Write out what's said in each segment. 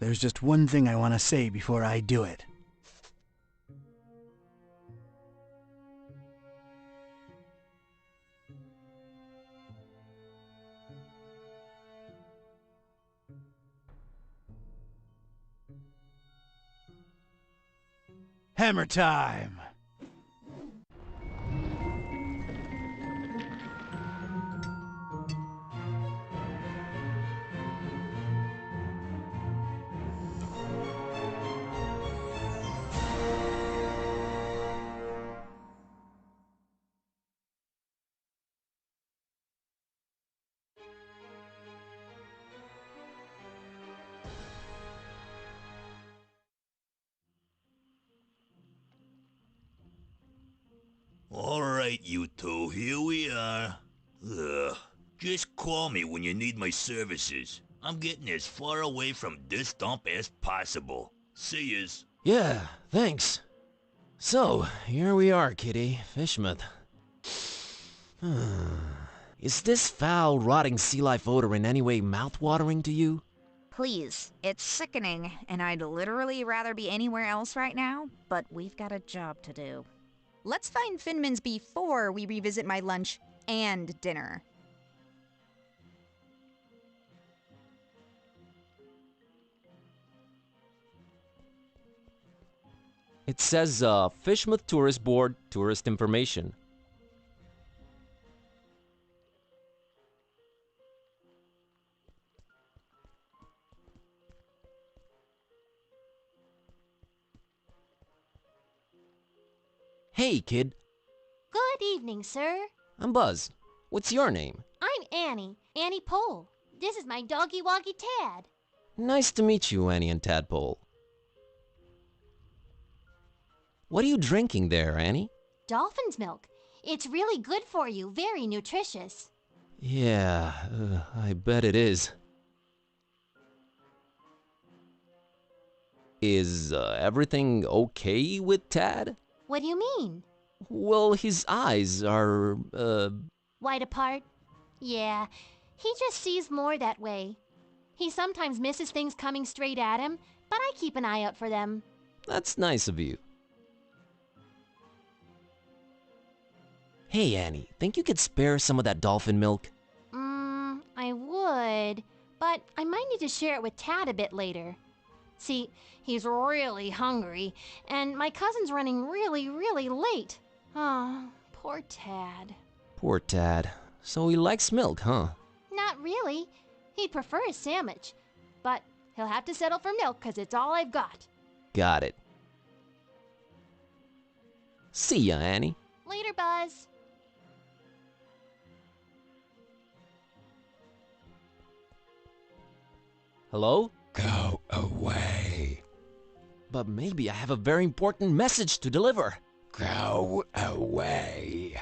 there's just one thing I want to say before I do it. Hammer time! Alright, you two, here we are. Ugh. Just call me when you need my services. I'm getting as far away from this dump as possible. See yous. Yeah, thanks. So, here we are, Kitty. Fishmouth. Is this foul, rotting sea life odor in any way mouth-watering to you? Please, it's sickening, and I'd literally rather be anywhere else right now, but we've got a job to do. Let's find Finman's before we revisit my lunch and dinner. It says, Fishmouth Tourist Board, tourist information. Hey, kid. Good evening, sir. I'm Buzz. What's your name? I'm Annie, Annie Pole. This is my doggy-woggy Tad. Nice to meet you, Annie and Tadpole. What are you drinking there, Annie? Dolphin's milk. It's really good for you, very nutritious. Yeah, I bet it is. Is everything okay with Tad? What do you mean? Well, his eyes are, Wide apart? Yeah, he just sees more that way. He sometimes misses things coming straight at him, but I keep an eye out for them. That's nice of you. Hey, Annie, think you could spare some of that dolphin milk? I would, but I might need to share it with Tad a bit later. See, he's really hungry, and my cousin's running really, really late. Oh, poor Tad. Poor Tad. So he likes milk, huh? Not really. He'd prefer a sandwich, but he'll have to settle for milk because it's all I've got. Got it. See ya, Annie. Later, Buzz. Hello? Go away. But maybe I have a very important message to deliver. Go away.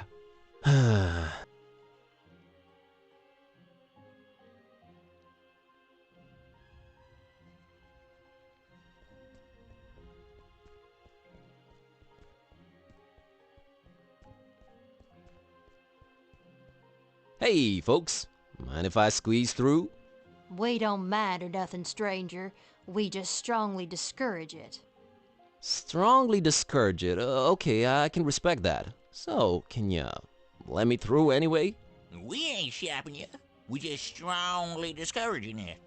Hey, folks. Mind if I squeeze through? We don't mind or nothing, stranger. We just strongly discourage it. Strongly discourage it. Okay, I can respect that. So, can ya let me through anyway? We ain't shopping you. We just strongly discouraging it.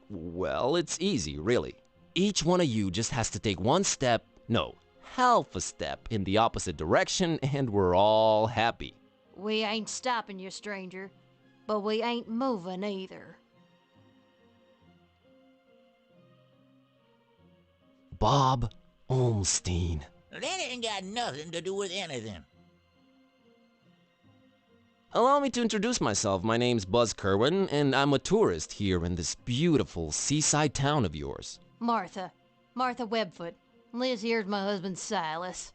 Well, it's easy, really. Each one of you just has to take one step, no, half a step in the opposite direction, and we're all happy. We ain't stopping you, stranger, but we ain't moving either. Bob Olmstein. That ain't got nothing to do with anything. Allow me to introduce myself. My name's Buzz Kerwin, and I'm a tourist here in this beautiful seaside town of yours. Martha Webfoot. Liz here's my husband Silas.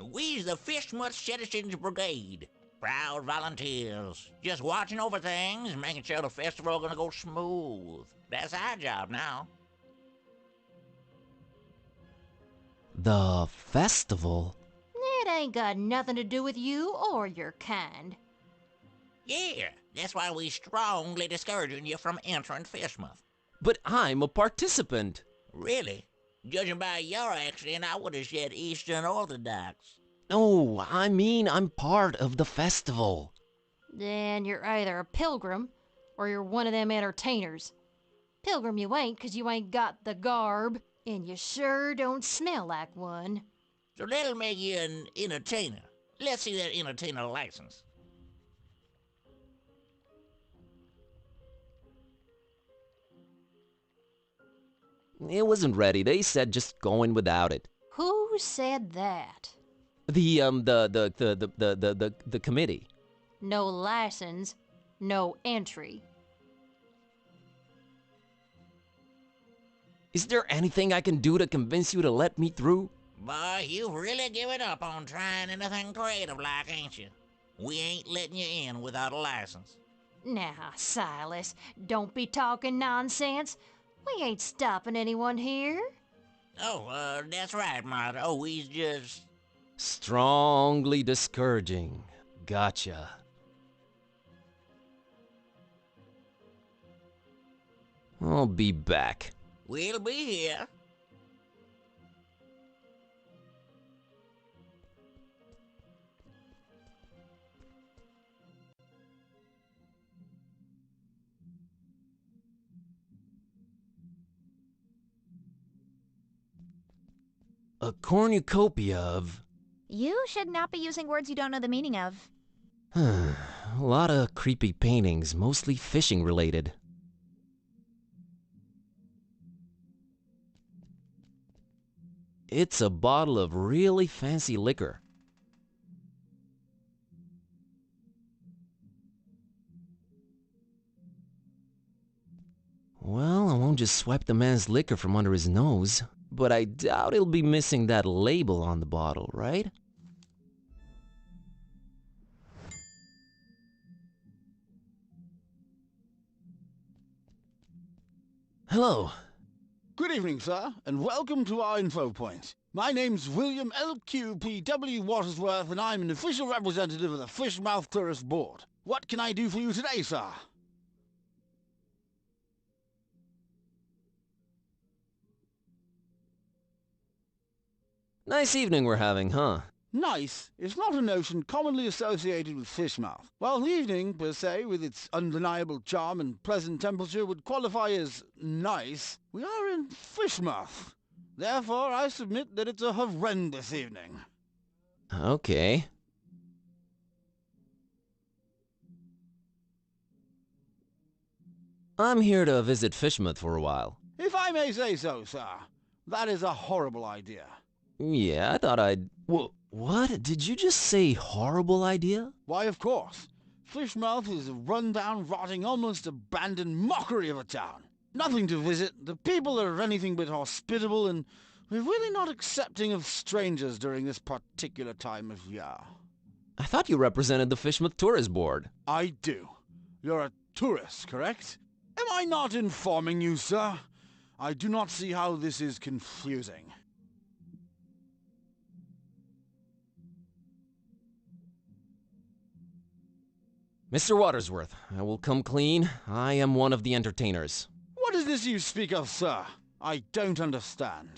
We's the Fishmouth Citizens Brigade. Proud volunteers. Just watching over things, making sure the festival gonna go smooth. That's our job now. The festival? It ain't got nothing to do with you or your kind. Yeah, that's why we strongly discouraging you from entering Fishmouth. But I'm a participant. Really? Judging by your accent, I would have said Eastern Orthodox. No, I mean I'm part of the festival. Then you're either a pilgrim or you're one of them entertainers. Pilgrim you ain't 'cause you ain't got the garb, and you sure don't smell like one. So that'll make you an entertainer. Let's see that entertainer license. It wasn't ready. They said just go in without it. Who said that? The committee. No license, no entry. Is there anything I can do to convince you to let me through? Boy, you've really given up on trying anything creative like, ain't you? We ain't letting you in without a license. Now, Silas, don't be talking nonsense. We ain't stopping anyone here. Oh, that's right, Martha. He's just... Strongly discouraging. Gotcha. I'll be back. We'll be here. A cornucopia of... You should not be using words you don't know the meaning of. A lot of creepy paintings, mostly fishing related. It's a bottle of really fancy liquor. Well, I won't just swipe the man's liquor from under his nose, but I doubt he'll be missing that label on the bottle, right? Hello. Good evening, sir, and welcome to our info point. My name's William L.Q.P.W. Watersworth, and I'm an official representative of the Fishmouth Tourist Board. What can I do for you today, sir? Nice evening we're having, huh? Nice is not a notion commonly associated with Fishmouth. While the evening, per se, with its undeniable charm and pleasant temperature, would qualify as nice, we are in Fishmouth. Therefore, I submit that it's a horrendous evening. Okay. I'm here to visit Fishmouth for a while. If I may say so, sir, that is a horrible idea. Yeah, I thought I'd... What? Did you just say horrible idea? Why, of course. Fishmouth is a run-down, rotting, almost abandoned mockery of a town. Nothing to visit, the people are anything but hospitable, and we're really not accepting of strangers during this particular time of year. I thought you represented the Fishmouth Tourist Board. I do. You're a tourist, correct? Am I not informing you, sir? I do not see how this is confusing. Mr. Watersworth, I will come clean. I am one of the entertainers. What is this you speak of, sir? I don't understand.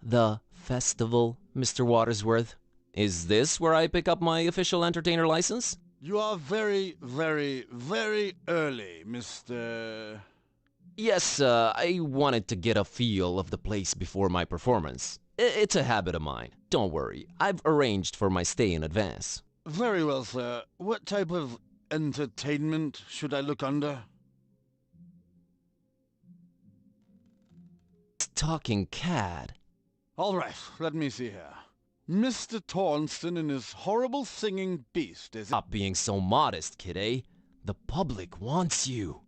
The festival, Mr. Watersworth. Is this where I pick up my official entertainer license? You are very, very, very early, Mr... Yes, I wanted to get a feel of the place before my performance. It's a habit of mine. Don't worry, I've arranged for my stay in advance. Very well, sir. What type of entertainment should I look under? Talking cad. All right, let me see here. Mr. Tornston and his horrible singing beast, is it? Stop being so modest, kid, eh? The public wants you.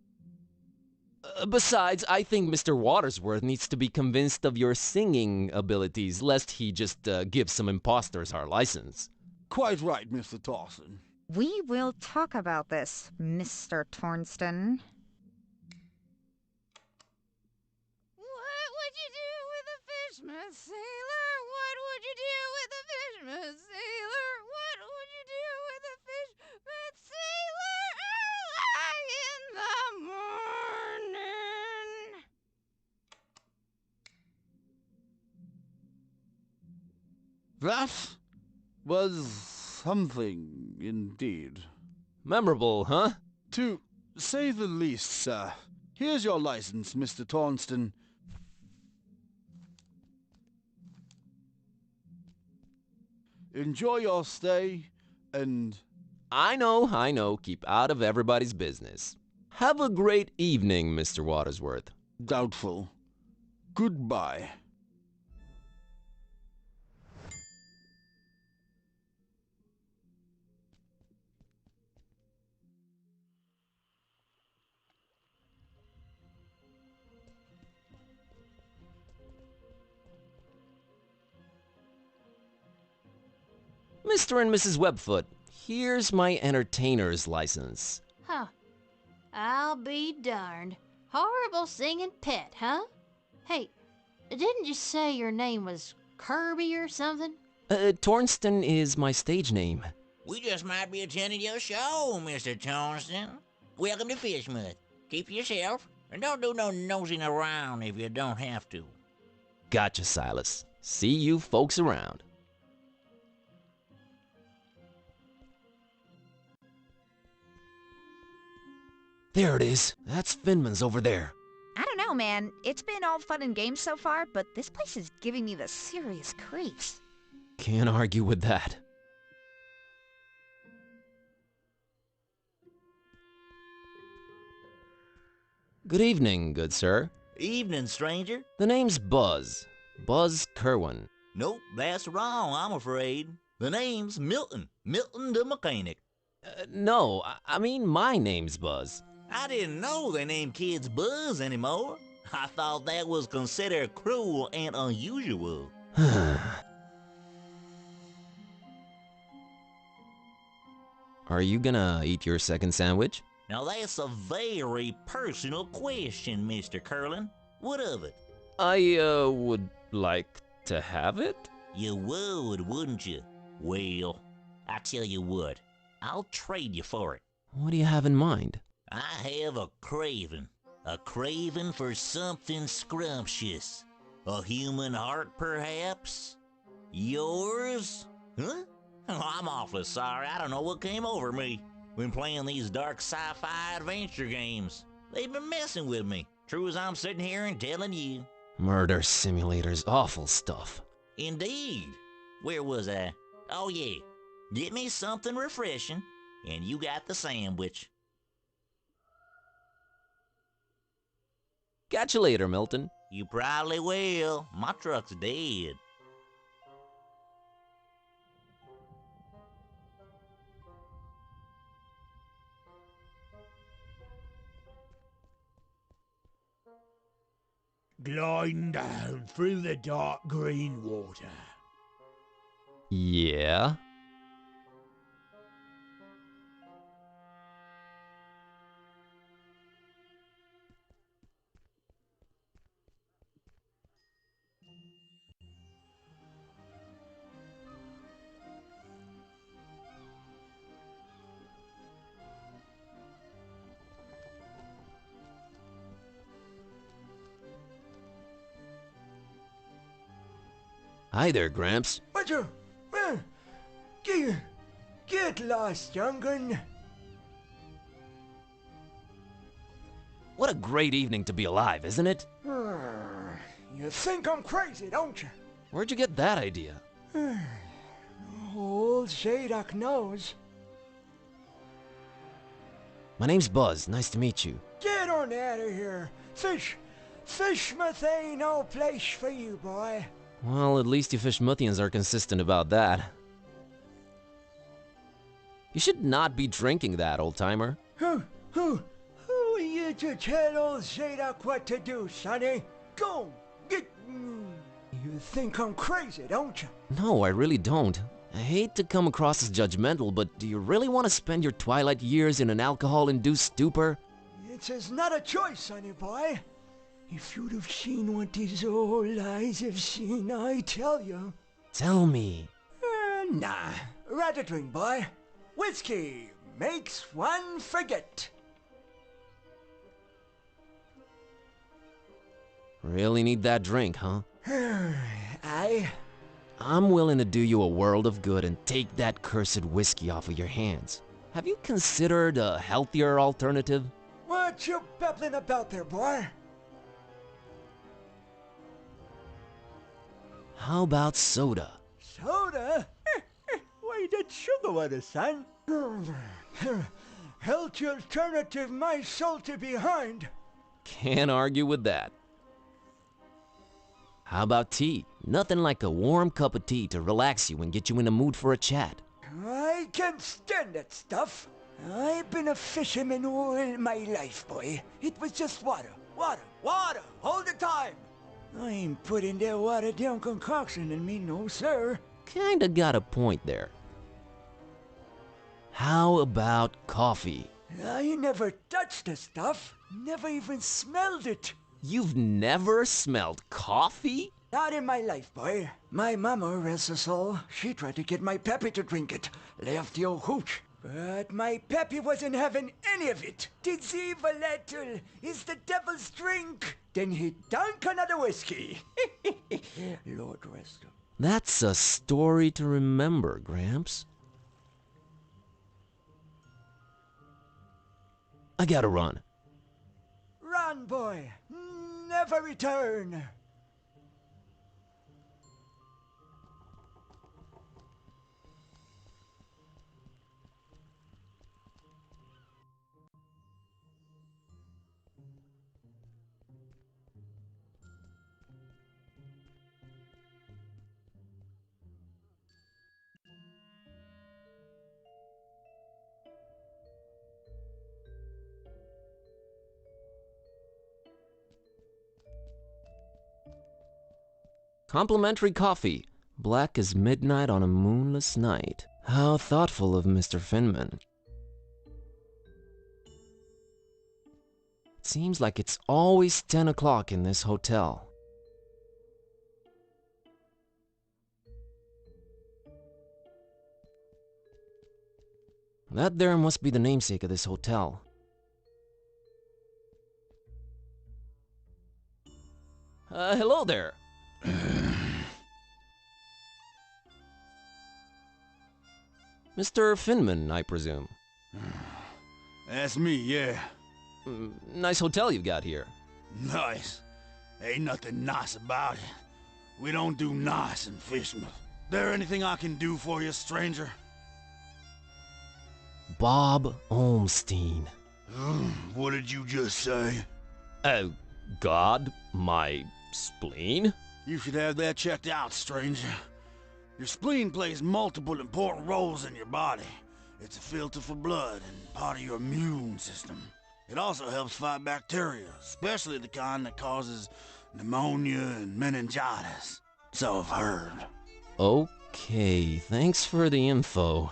Besides, I think Mr. Watersworth needs to be convinced of your singing abilities, lest he just give some imposters our license. Quite right, Mr. Tornston. We will talk about this, Mr. Tornston. What would you do with a fishman sailor? What would you do with a fishman sailor? What would you do with a fishman sailor early in the That was something indeed. Memorable, huh? To say the least, sir. Here's your license, Mr. Tornston. Enjoy your stay, and I know. Keep out of everybody's business. Have a great evening, Mr. Watersworth. doubtful. Goodbye. Mr. and Mrs. Webfoot, here's my entertainer's license. Huh. I'll be darned. Horrible singing pet, huh? Hey, didn't you say your name was Kirby or something? Tornston is my stage name. We just might be attending your show, Mr. Tornston. Welcome to Fishmouth. Keep yourself, and don't do no nosing around if you don't have to. Gotcha, Silas. See you folks around. There it is. That's Finman's over there. I don't know, man. It's been all fun and games so far, but this place is giving me the serious creeps. Can't argue with that. Good evening, good sir. Evening, stranger. The name's Buzz. Buzz Kerwin. Nope, that's wrong, I'm afraid. The name's Milton. Milton the mechanic. No, I mean my name's Buzz. I didn't know they named kids Buzz anymore. I thought that was considered cruel and unusual. Are you gonna eat your second sandwich? Now that's a very personal question, Mr. Curlin. What of it? I, would like to have it? You would, wouldn't you? Well, I tell you what, I'll trade you for it. What do you have in mind? I have a craving for something scrumptious. A human heart, perhaps? Yours? Huh? Oh, I'm awfully sorry, I don't know what came over me. When playing these dark sci-fi adventure games, they've been messing with me, true as I'm sitting here and telling you. Murder simulators, awful stuff. Indeed. Where was I? Oh yeah, get me something refreshing, and you got the sandwich. Catch you later, Milton. You probably will. My truck's dead. Gliding down through the dark green water. Yeah? Hi there, Gramps. Roger! Get lost, young'un. What a great evening to be alive, isn't it? You think I'm crazy, don't you? Where'd you get that idea? Old Zadok knows. My name's Buzz. Nice to meet you. Get on out of here. Fishmouth ain't no place for you, boy. Well, at least you Fishmouthians are consistent about that. You should not be drinking that, old-timer. Who are you to tell old Zadok what to do, sonny? Go, get... You think I'm crazy, don't you? No, I really don't. I hate to come across as judgmental, but do you really want to spend your twilight years in an alcohol-induced stupor? It's not a choice, sonny boy. If you'd have seen what these old eyes have seen, I tell you. Tell me. Nah. Rather drink, boy. Whiskey makes one forget. Really need that drink, huh? I I'm willing to do you a world of good and take that cursed whiskey off of your hands. Have you considered a healthier alternative? What you babbling about there, boy? How about soda? Soda? Why that sugar water, son? Healthy alternative, my salty behind. Can't argue with that. How about tea? Nothing like a warm cup of tea to relax you and get you in the mood for a chat. I can't stand that stuff. I've been a fisherman all my life, boy. It was just water, water, water, all the time. I ain't putting that watered down concoction in me, no sir. Kinda got a point there. How about coffee? I never touched the stuff. Never even smelled it. You've never smelled coffee? Not in my life, boy. My mama, rest her soul, she tried to get my pappy to drink it. Left the old hooch. But my pappy wasn't having any of it. Did see volatile is the devil's drink. Then he dunk another whiskey. Lord rest him. That's a story to remember, Gramps. I gotta run. Run, boy. Never return. Complimentary coffee. Black as midnight on a moonless night. How thoughtful of Mr. Finman. It seems like it's always 10 o'clock in this hotel. That there must be the namesake of this hotel. Hello there. Mr. Finman, I presume. That's me, yeah. Nice hotel you've got here. Nice. Ain't nothing nice about it. We don't do nice in Fishmouth. There anything I can do for you, stranger? Bob Olmstein. What did you just say? God, my spleen? You should have that checked out, stranger. Your spleen plays multiple important roles in your body. It's a filter for blood and part of your immune system. It also helps fight bacteria, especially the kind that causes pneumonia and meningitis. So I've heard. Okay, thanks for the info.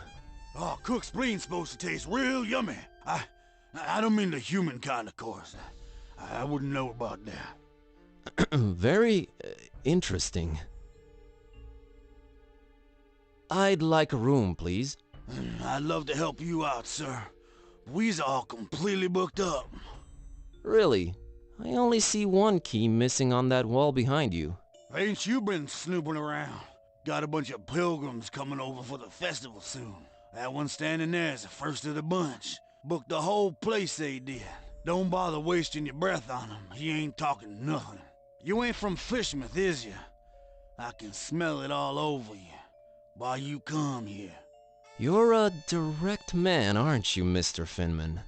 Oh, cooked spleen's supposed to taste real yummy. I don't mean the human kind, of course. I wouldn't know about that. Very interesting. I'd like a room, please. I'd love to help you out, sir. We's all completely booked up. Really? I only see one key missing on that wall behind you. Ain't you been snooping around? Got a bunch of pilgrims coming over for the festival soon. That one standing there is the first of the bunch. Booked the whole place, they did. Don't bother wasting your breath on him. He ain't talking nothing. You ain't from Fishmouth, is you? I can smell it all over you. Why you come here? You're a direct man, aren't you, Mr. Finman?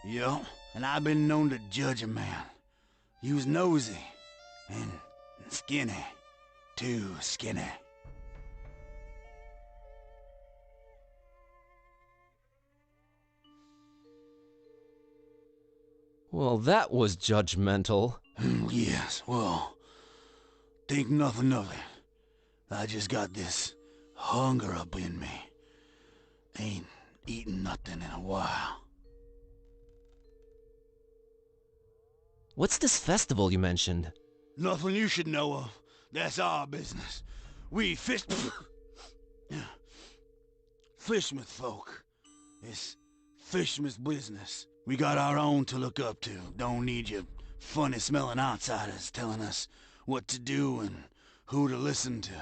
Yeah, and I've been known to judge a man. You was nosy and skinny. Too skinny. Well, that was judgmental. Yes, well, think nothing of it. I just got this hunger up in me. Ain't eaten nothing in a while. What's this festival you mentioned? Nothing you should know of. That's our business. We Fishmouth folk. It's Fishmouth business. We got our own to look up to. Don't need you funny-smelling outsiders telling us what to do and who to listen to.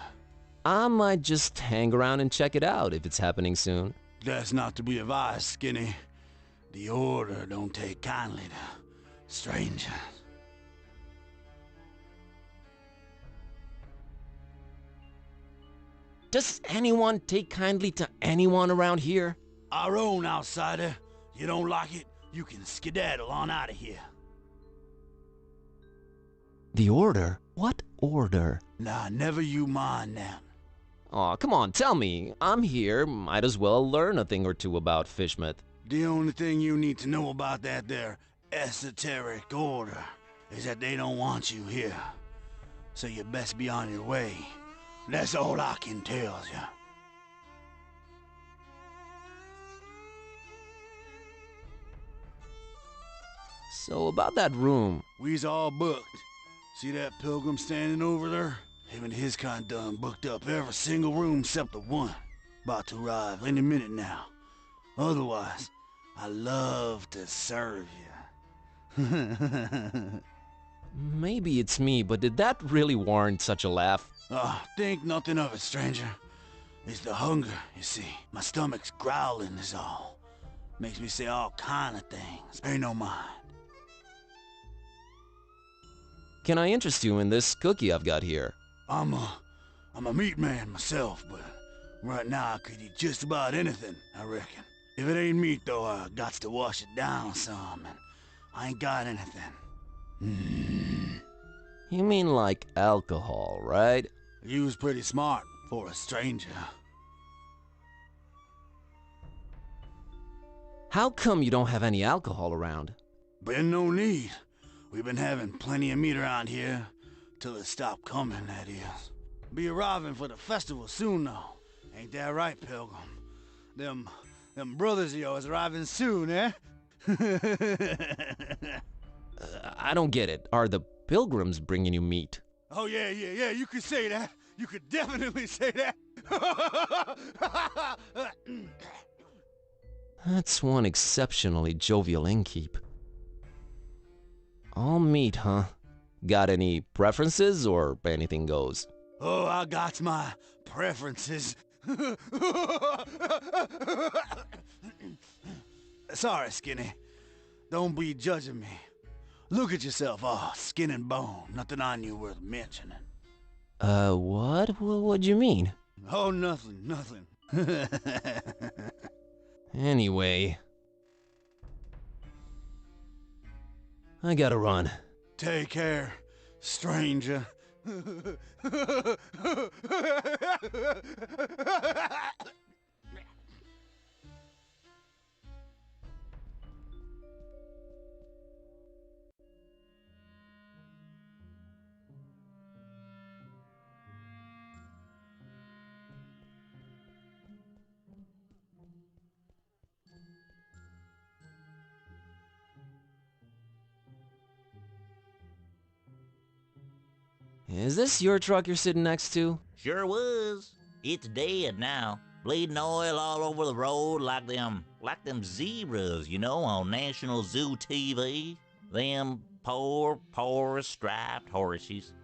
I might just hang around and check it out if it's happening soon. That's not to be advised, Skinny. The Order don't take kindly to strangers. Does anyone take kindly to anyone around here? Our own outsider. You don't like it, you can skedaddle on out of here. The Order? What Order? Nah, never you mind that. Aw, come on, tell me. I'm here, might as well learn a thing or two about Fishmouth. The only thing you need to know about that there esoteric order is that they don't want you here. So you best be on your way. That's all I can tell you. So about that room. We's all booked. See that pilgrim standing over there? Him and his kind done booked up every single room except the one. About to arrive any minute now. Otherwise, I love to serve you. Maybe it's me, but did that really warrant such a laugh? Think nothing of it, stranger. It's the hunger, you see. My stomach's growling is all. Makes me say all kind of things. Pay no mind. Can I interest you in this cookie I've got here? I'm a meat man myself, but right now I could eat just about anything, I reckon. If it ain't meat, though, I gots to wash it down some, and I ain't got anything. You mean like alcohol, right? You was pretty smart for a stranger. How come you don't have any alcohol around? Been no need. We've been having plenty of meat around here, till it stopped coming, that is. Be arriving for the festival soon, though. Ain't that right, Pilgrim? Them brothers of yours arriving soon, eh? I don't get it. Are the pilgrims bringing you meat? Oh, yeah, you could say that. You could definitely say that. That's one exceptionally jovial innkeep. All meat, huh? Got any preferences or anything goes? Oh, I got my preferences. Sorry, Skinny. Don't be judging me. Look at yourself, all skin and bone. Nothing on you worth mentioning. What? What'd you mean? Oh, nothing. Anyway. I gotta run. Take care, stranger. Is this your truck you're sitting next to? Sure was. It's dead now. Bleeding oil all over the road like them zebras, you know, on National Zoo TV. Them poor striped horses.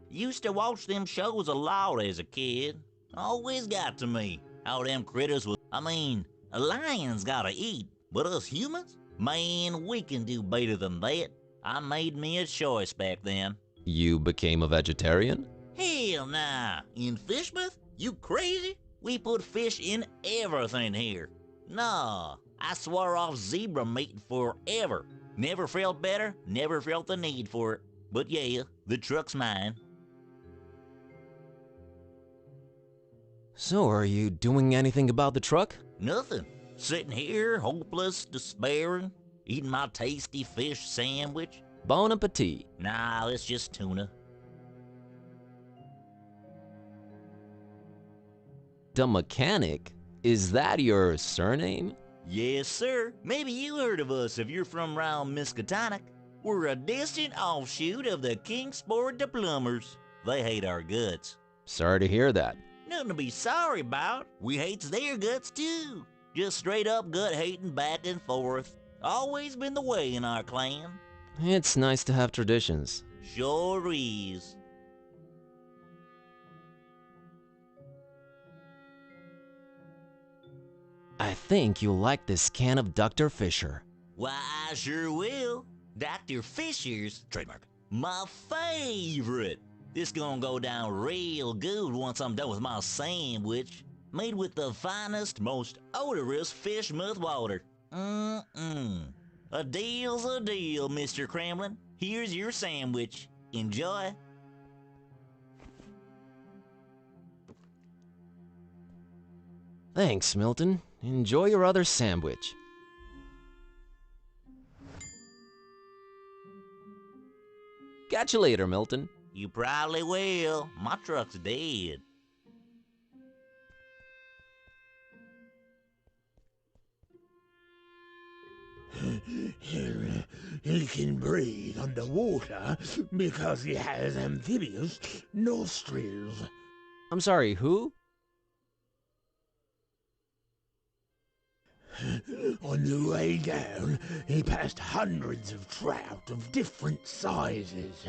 Used to watch them shows a lot as a kid. Always got to me how them critters was. I mean, a lion's gotta eat, but us humans? Man, we can do better than that. I made me a choice back then. You became a vegetarian? Hell nah. In Fishmouth? You crazy? We put fish in everything here. Nah, I swore off zebra meat forever. Never felt better, never felt the need for it. But yeah, the truck's mine. So are you doing anything about the truck? Nothing. Sitting here, hopeless, despairing, eating my tasty fish sandwich. Bon appetit. Nah, it's just tuna. The Mechanic? Is that your surname? Yes, sir. Maybe you heard of us if you're from round Miskatonic. We're a distant offshoot of the Kingsport the Plumbers. They hate our guts. Sorry to hear that. Nothing to be sorry about. We hates their guts too. Just straight up gut hating back and forth. Always been the way in our clan. It's nice to have traditions. Sure is. I think you'll like this can of Dr. Fisher. Why, I sure will. Dr. Fisher's, trademark, my favorite. This gonna go down real good once I'm done with my sandwich. Made with the finest, most odorous fish mouth water. A deal's a deal, Mr. Kremlin. Here's your sandwich. Enjoy. Thanks, Milton. Enjoy your other sandwich. Catch you later, Milton. You probably will. My truck's dead. He can breathe underwater because he has amphibious nostrils. I'm sorry, who? On the way down, he passed hundreds of trout of different sizes.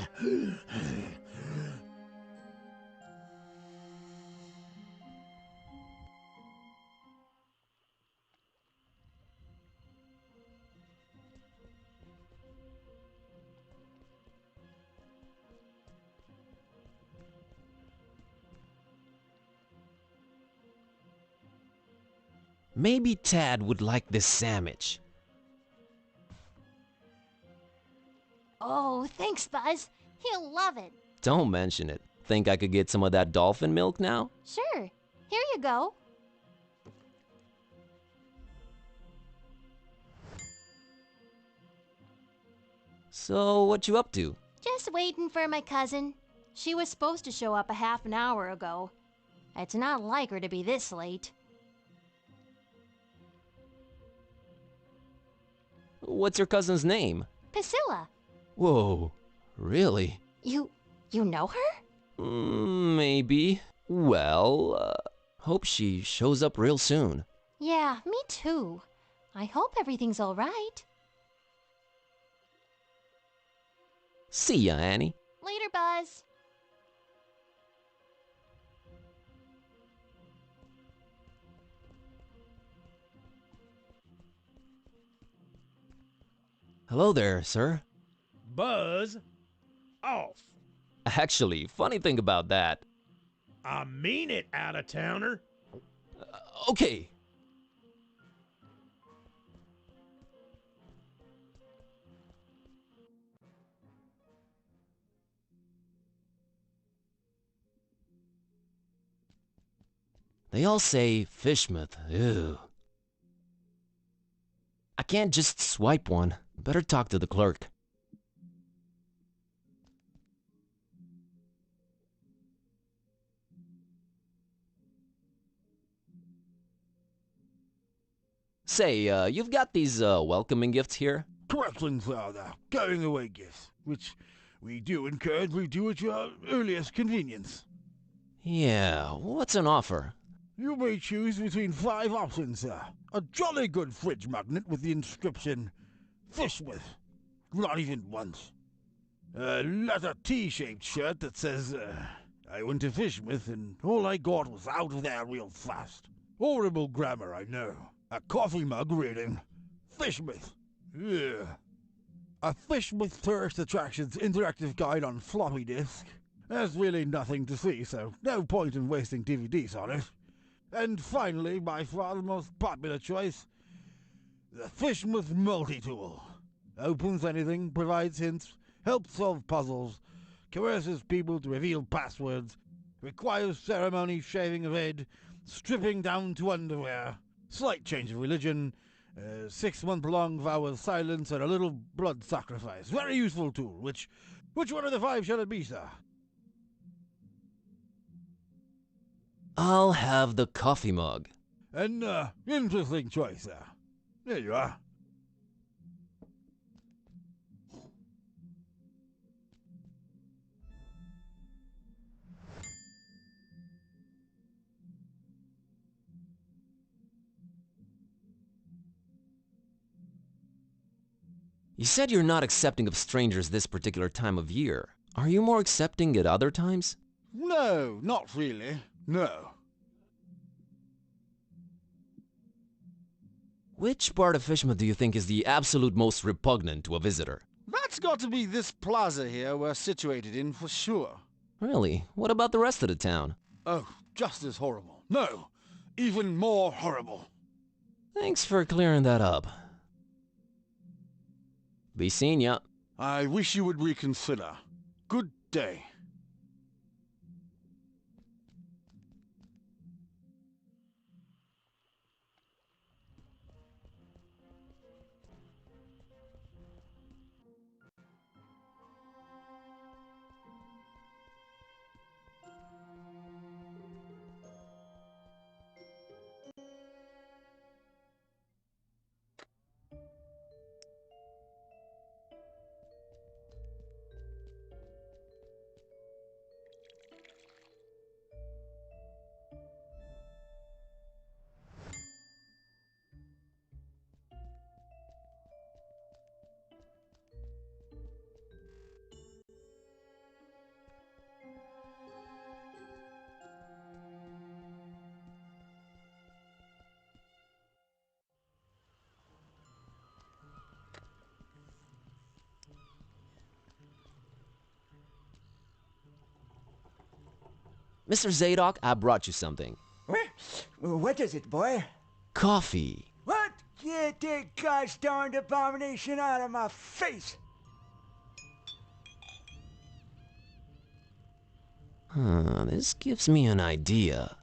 Maybe Tad would like this sandwich. Oh, thanks, Buzz. He'll love it. Don't mention it. Think I could get some of that dolphin milk now? Sure. Here you go. So, what you up to? Just waiting for my cousin. She was supposed to show up a half an hour ago. It's not like her to be this late. What's your cousin's name? Priscilla. Whoa, really? You know her? Maybe. Well, hope she shows up real soon. Yeah, me too. I hope everything's all right. See ya, Annie. Later, Buzz. Hello there, sir. Buzz off. Actually, funny thing about that. I mean it, out-of-towner. Okay. They all say Fishmouth. Ew. I can't just swipe one. Better talk to the clerk. Say, you've got these welcoming gifts here? Correctly, Father. Going away gifts, which we do encourage we do at your earliest convenience. Yeah, what's an offer? You may choose between 5 options, sir. A jolly good fridge magnet with the inscription, Fishmouth. Not even once. A letter T-shaped shirt that says, I went to Fishmouth and all I got was out of there real fast. Horrible grammar, I know. A coffee mug reading, Fishmouth. Yeah. A Fishmouth Tourist Attractions interactive guide on floppy disk. There's really nothing to see, so no point in wasting DVDs on it. And finally, by far the most popular choice, the Fishmouth Multi-Tool. Opens anything, provides hints, helps solve puzzles, coerces people to reveal passwords, requires ceremony, shaving of head, stripping down to underwear, slight change of religion, 6-month-long vow of silence, and a little blood sacrifice. Very useful tool. Which one of the 5 shall it be, sir? I'll have the coffee mug. An interesting choice, sir. There you are. You said you're not accepting of strangers this particular time of year. Are you more accepting at other times? No, not really. No. Which part of Fishma do you think is the absolute most repugnant to a visitor? That's got to be this plaza here we're situated in for sure. Really? What about the rest of the town? Oh, just as horrible. No, even more horrible. Thanks for clearing that up. Be seeing ya. I wish you would reconsider. Good day. Mr. Zadok, I brought you something. What is it, boy? Coffee. What? Get that gosh darned abomination out of my face! This gives me an idea.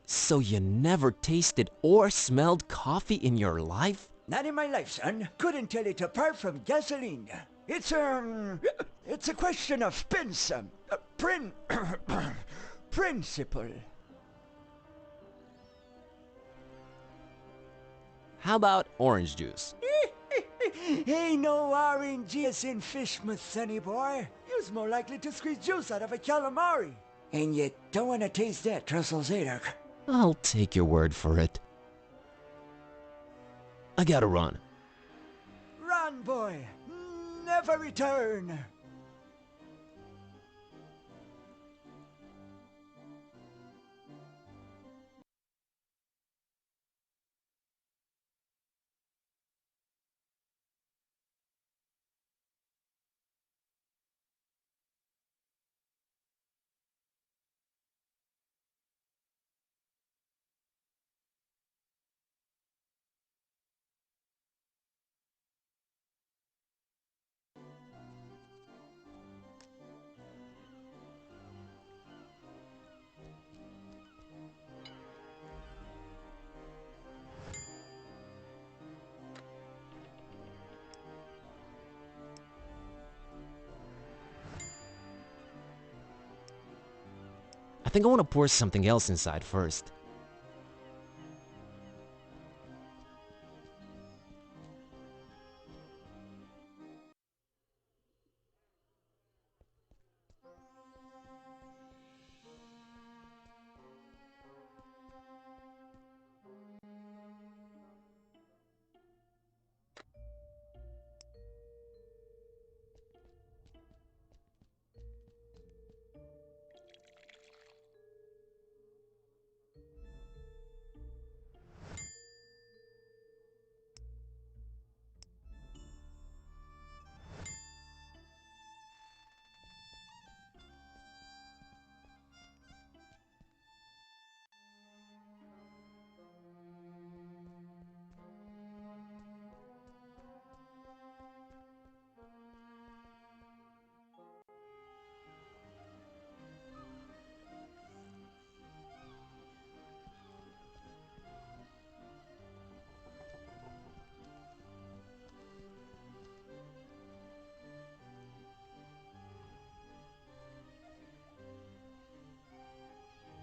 So you never tasted or smelled coffee in your life? Not in my life, son. Couldn't tell it apart from gasoline. It's a question of principle. How about orange juice? Ain't no orange juice in Fishmouth, sonny boy. You's more likely to squeeze juice out of a calamari. And you don't want to taste that, Trussell Zadok. I'll take your word for it. I gotta run. Run, boy. Never return. I think I want to pour something else inside first.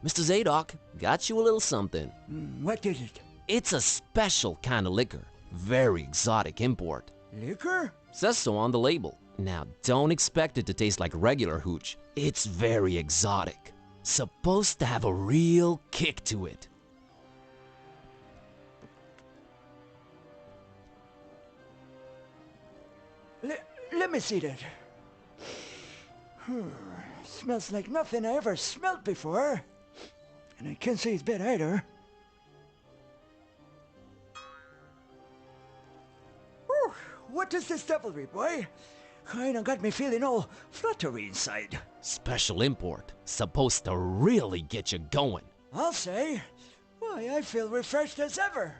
Mr. Zadok, got you a little something. What is it? It's a special kind of liquor. Very exotic import. Liquor? Says so on the label. Now, don't expect it to taste like regular hooch. It's very exotic. Supposed to have a real kick to it. Let me see that. Smells like nothing I ever smelled before. And I can't say it's bad either. what is this devilry, boy? Kinda got me feeling all fluttery inside. Special import. Supposed to really get you going. I'll say. Why, I feel refreshed as ever.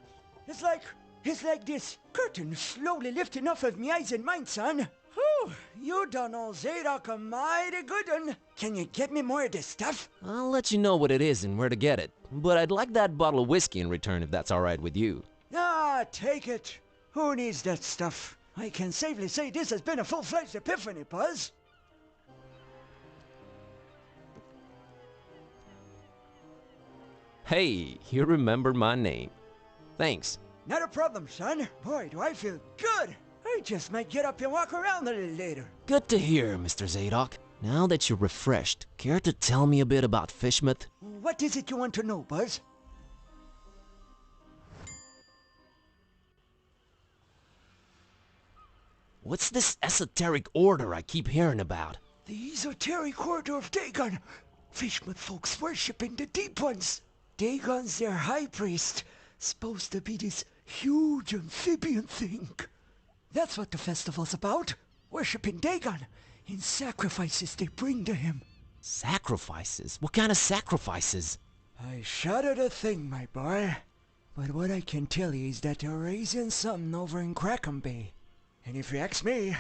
It's like this curtain slowly lifting off of me eyes and mind, son. Whew, you done old Zadok a mighty good one. Can you get me more of this stuff? I'll let you know what it is and where to get it. But I'd like that bottle of whiskey in return if that's alright with you. Ah, take it. Who needs that stuff? I can safely say this has been a full-fledged epiphany, Buzz. Hey, you remember my name. Thanks. Not a problem, son. Boy, do I feel good. I just might get up and walk around a little later. Good to hear, Mr. Zadok. Now that you're refreshed, care to tell me a bit about Fishmouth? What is it you want to know, Buzz? What's this esoteric order I keep hearing about? The esoteric order of Dagon. Fishmouth folks worshiping the deep ones. Dagon's their high priest. Supposed to be this huge amphibian thing. That's what the festival's about. Worshipping Dagon in sacrifices they bring to him. Sacrifices? What kind of sacrifices? I shudder to think, my boy. But what I can tell you is that they're raising something over in Crackham Bay. And if you ask me,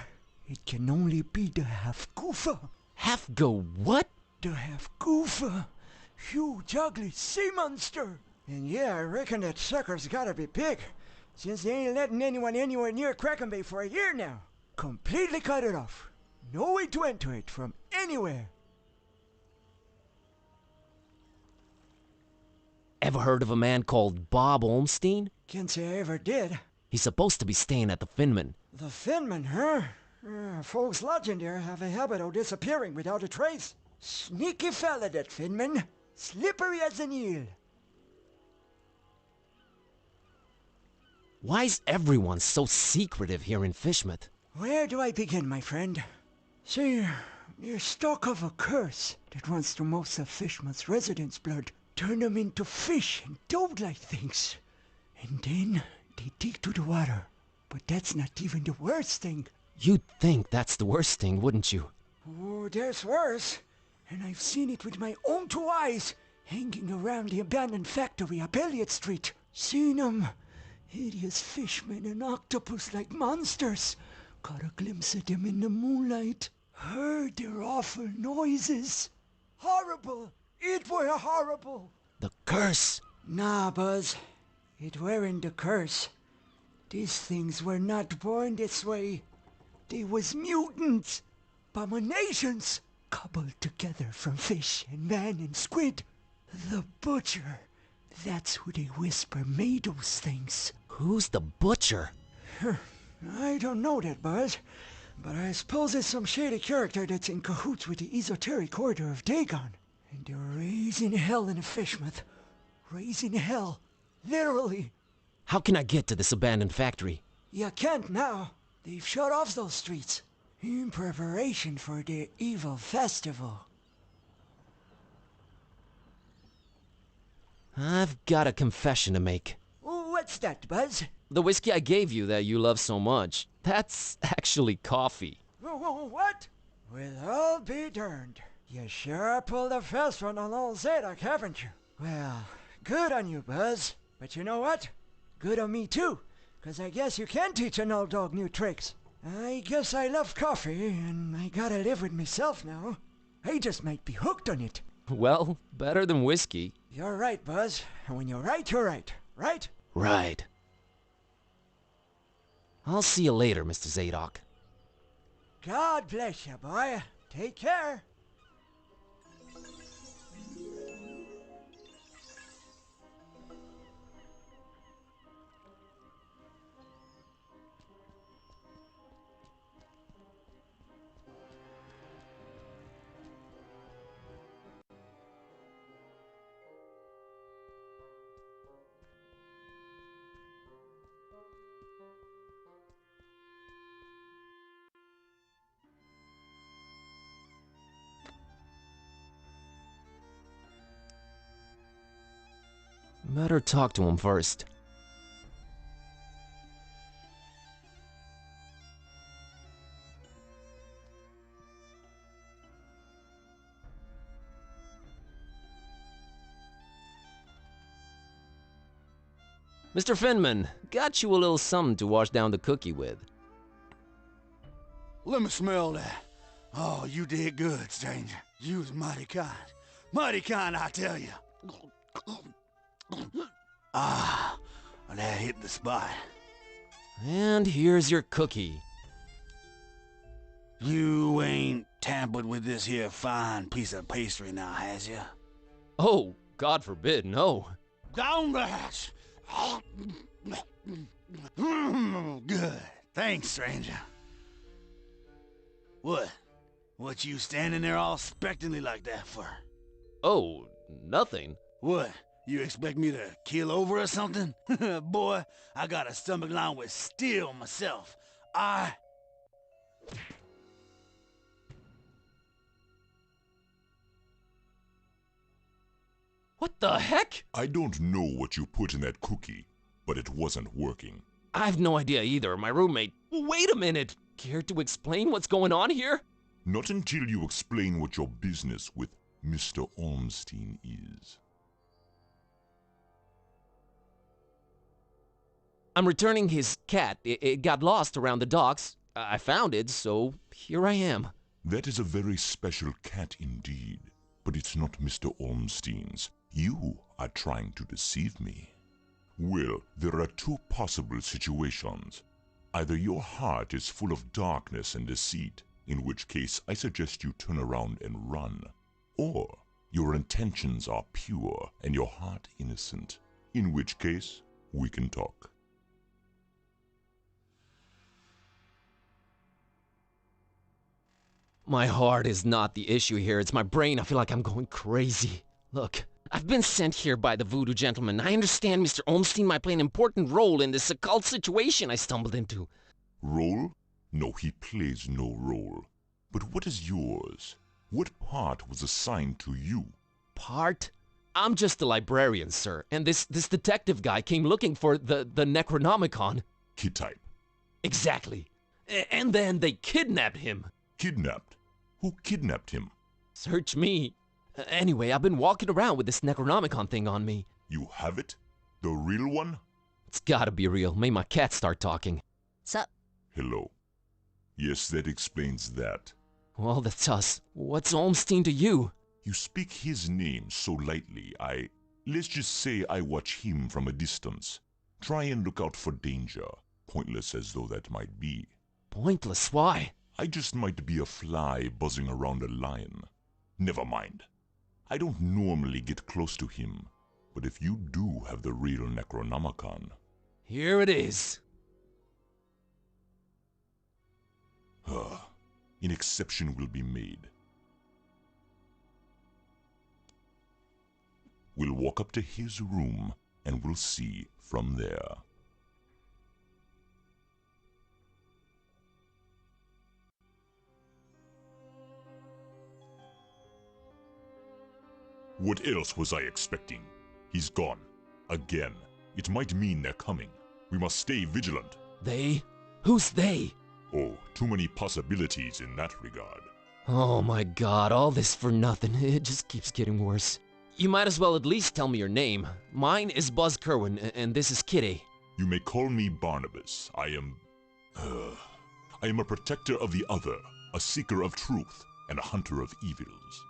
it can only be the half-goofa. Half-go what? The half-goofa. Huge, ugly sea monster. And yeah, I reckon that sucker's gotta be big, since they ain't letting anyone anywhere near Crackham Bay for a year now. Completely cut it off. No way to enter it from anywhere. Ever heard of a man called Bob Olmstein? Can't say I ever did. He's supposed to be staying at the Finman. The Finman, huh? Folks lodging there have a habit of disappearing without a trace. Sneaky fella, that Finman. Slippery as an eel. Why's everyone so secretive here in Fishmouth? Where do I begin, my friend? See, you're stuck of a curse that runs through most of Fishmouth's residents' blood. Turn them into fish and toad-like things. And then they dig to the water. But that's not even the worst thing. You'd think that's the worst thing, wouldn't you? Oh, there's worse. And I've seen it with my own two eyes, hanging around the abandoned factory up Elliott Street. Seen 'em. Hideous fishmen and octopus-like monsters. Caught a glimpse of them in the moonlight. Heard their awful noises. Horrible. It were horrible. The curse. Nah, Buzz. It weren't the curse. These things were not born this way. They was mutants. Abominations. Cobbled together from fish and man and squid. The butcher. That's who they whisper made those things. Who's the butcher? I don't know that, Buzz. But I suppose it's some shady character that's in cahoots with the esoteric order of Dagon. And they're raising hell in Fishmouth. Raising hell. Literally. How can I get to this abandoned factory? You can't now. They've shut off those streets. In preparation for their evil festival. I've got a confession to make. What's that, Buzz? The whiskey I gave you that you love so much, that's actually coffee. What? Well, I'll be darned. You sure pulled a fast one on old Zadok, haven't you? Well, good on you, Buzz. But you know what? Good on me, too. 'Cause I guess you can teach an old dog new tricks. I guess I love coffee, and I gotta live with myself now. I just might be hooked on it. Well, better than whiskey. You're right, Buzz. And when you're right, you're right. Right? Right. I'll see you later, Mr. Zadok. God bless you, boy. Take care. Better talk to him first. Mr. Finman, got you a little something to wash down the cookie with. Let me smell that. Oh, you did good, stranger. You was mighty kind. Mighty kind, I tell you. Ah, that hit the spot. And here's your cookie. You ain't tampered with this here fine piece of pastry now, has you? Oh, God forbid, no. Down the hatch. Good. Thanks, stranger. What? What you standing there all expectantly like that for? Oh, nothing. What? You expect me to keel over or something? Boy, I got a stomach lined with steel myself. What the heck? I don't know what you put in that cookie, but it wasn't working. I've no idea either. My roommate... Wait a minute! Care to explain what's going on here? Not until you explain what your business with Mr. Ormstein is. I'm returning his cat. It got lost around the docks. I found it, so here I am. That is a very special cat indeed, but it's not Mr. Ormstein's. You are trying to deceive me. Well, there are two possible situations. Either your heart is full of darkness and deceit, in which case I suggest you turn around and run. Or your intentions are pure and your heart innocent, in which case we can talk. My heart is not the issue here. It's my brain. I feel like I'm going crazy. Look, I've been sent here by the voodoo gentleman. I understand Mr. Ormstein might play an important role in this occult situation I stumbled into. Role? No, he plays no role. But what is yours? What part was assigned to you? Part? I'm just a librarian, sir, and this detective guy came looking for the Necronomicon. Kid type. Exactly. And then they kidnapped him. Kidnapped? Who kidnapped him? Search me. Anyway, I've been walking around with this Necronomicon thing on me. You have it? The real one? It's gotta be real. Made my cat start talking. Sup? Hello. Yes, that explains that. Well, that's us. What's Ormstein to you? You speak his name so lightly, let's just say I watch him from a distance. Try and look out for danger, pointless as though that might be. Pointless? Why? I just might be a fly buzzing around a lion. Never mind. I don't normally get close to him, but if you do have the real Necronomicon... Here it is. An exception will be made. We'll walk up to his room, and we'll see from there. What else was I expecting? He's gone. Again. It might mean they're coming. We must stay vigilant. They? Who's they? Oh, too many possibilities in that regard. Oh my god, all this for nothing. It just keeps getting worse. You might as well at least tell me your name. Mine is Buzz Kerwin, and this is Kitty. You may call me Barnabas. I am a protector of the other, a seeker of truth, and a hunter of evils.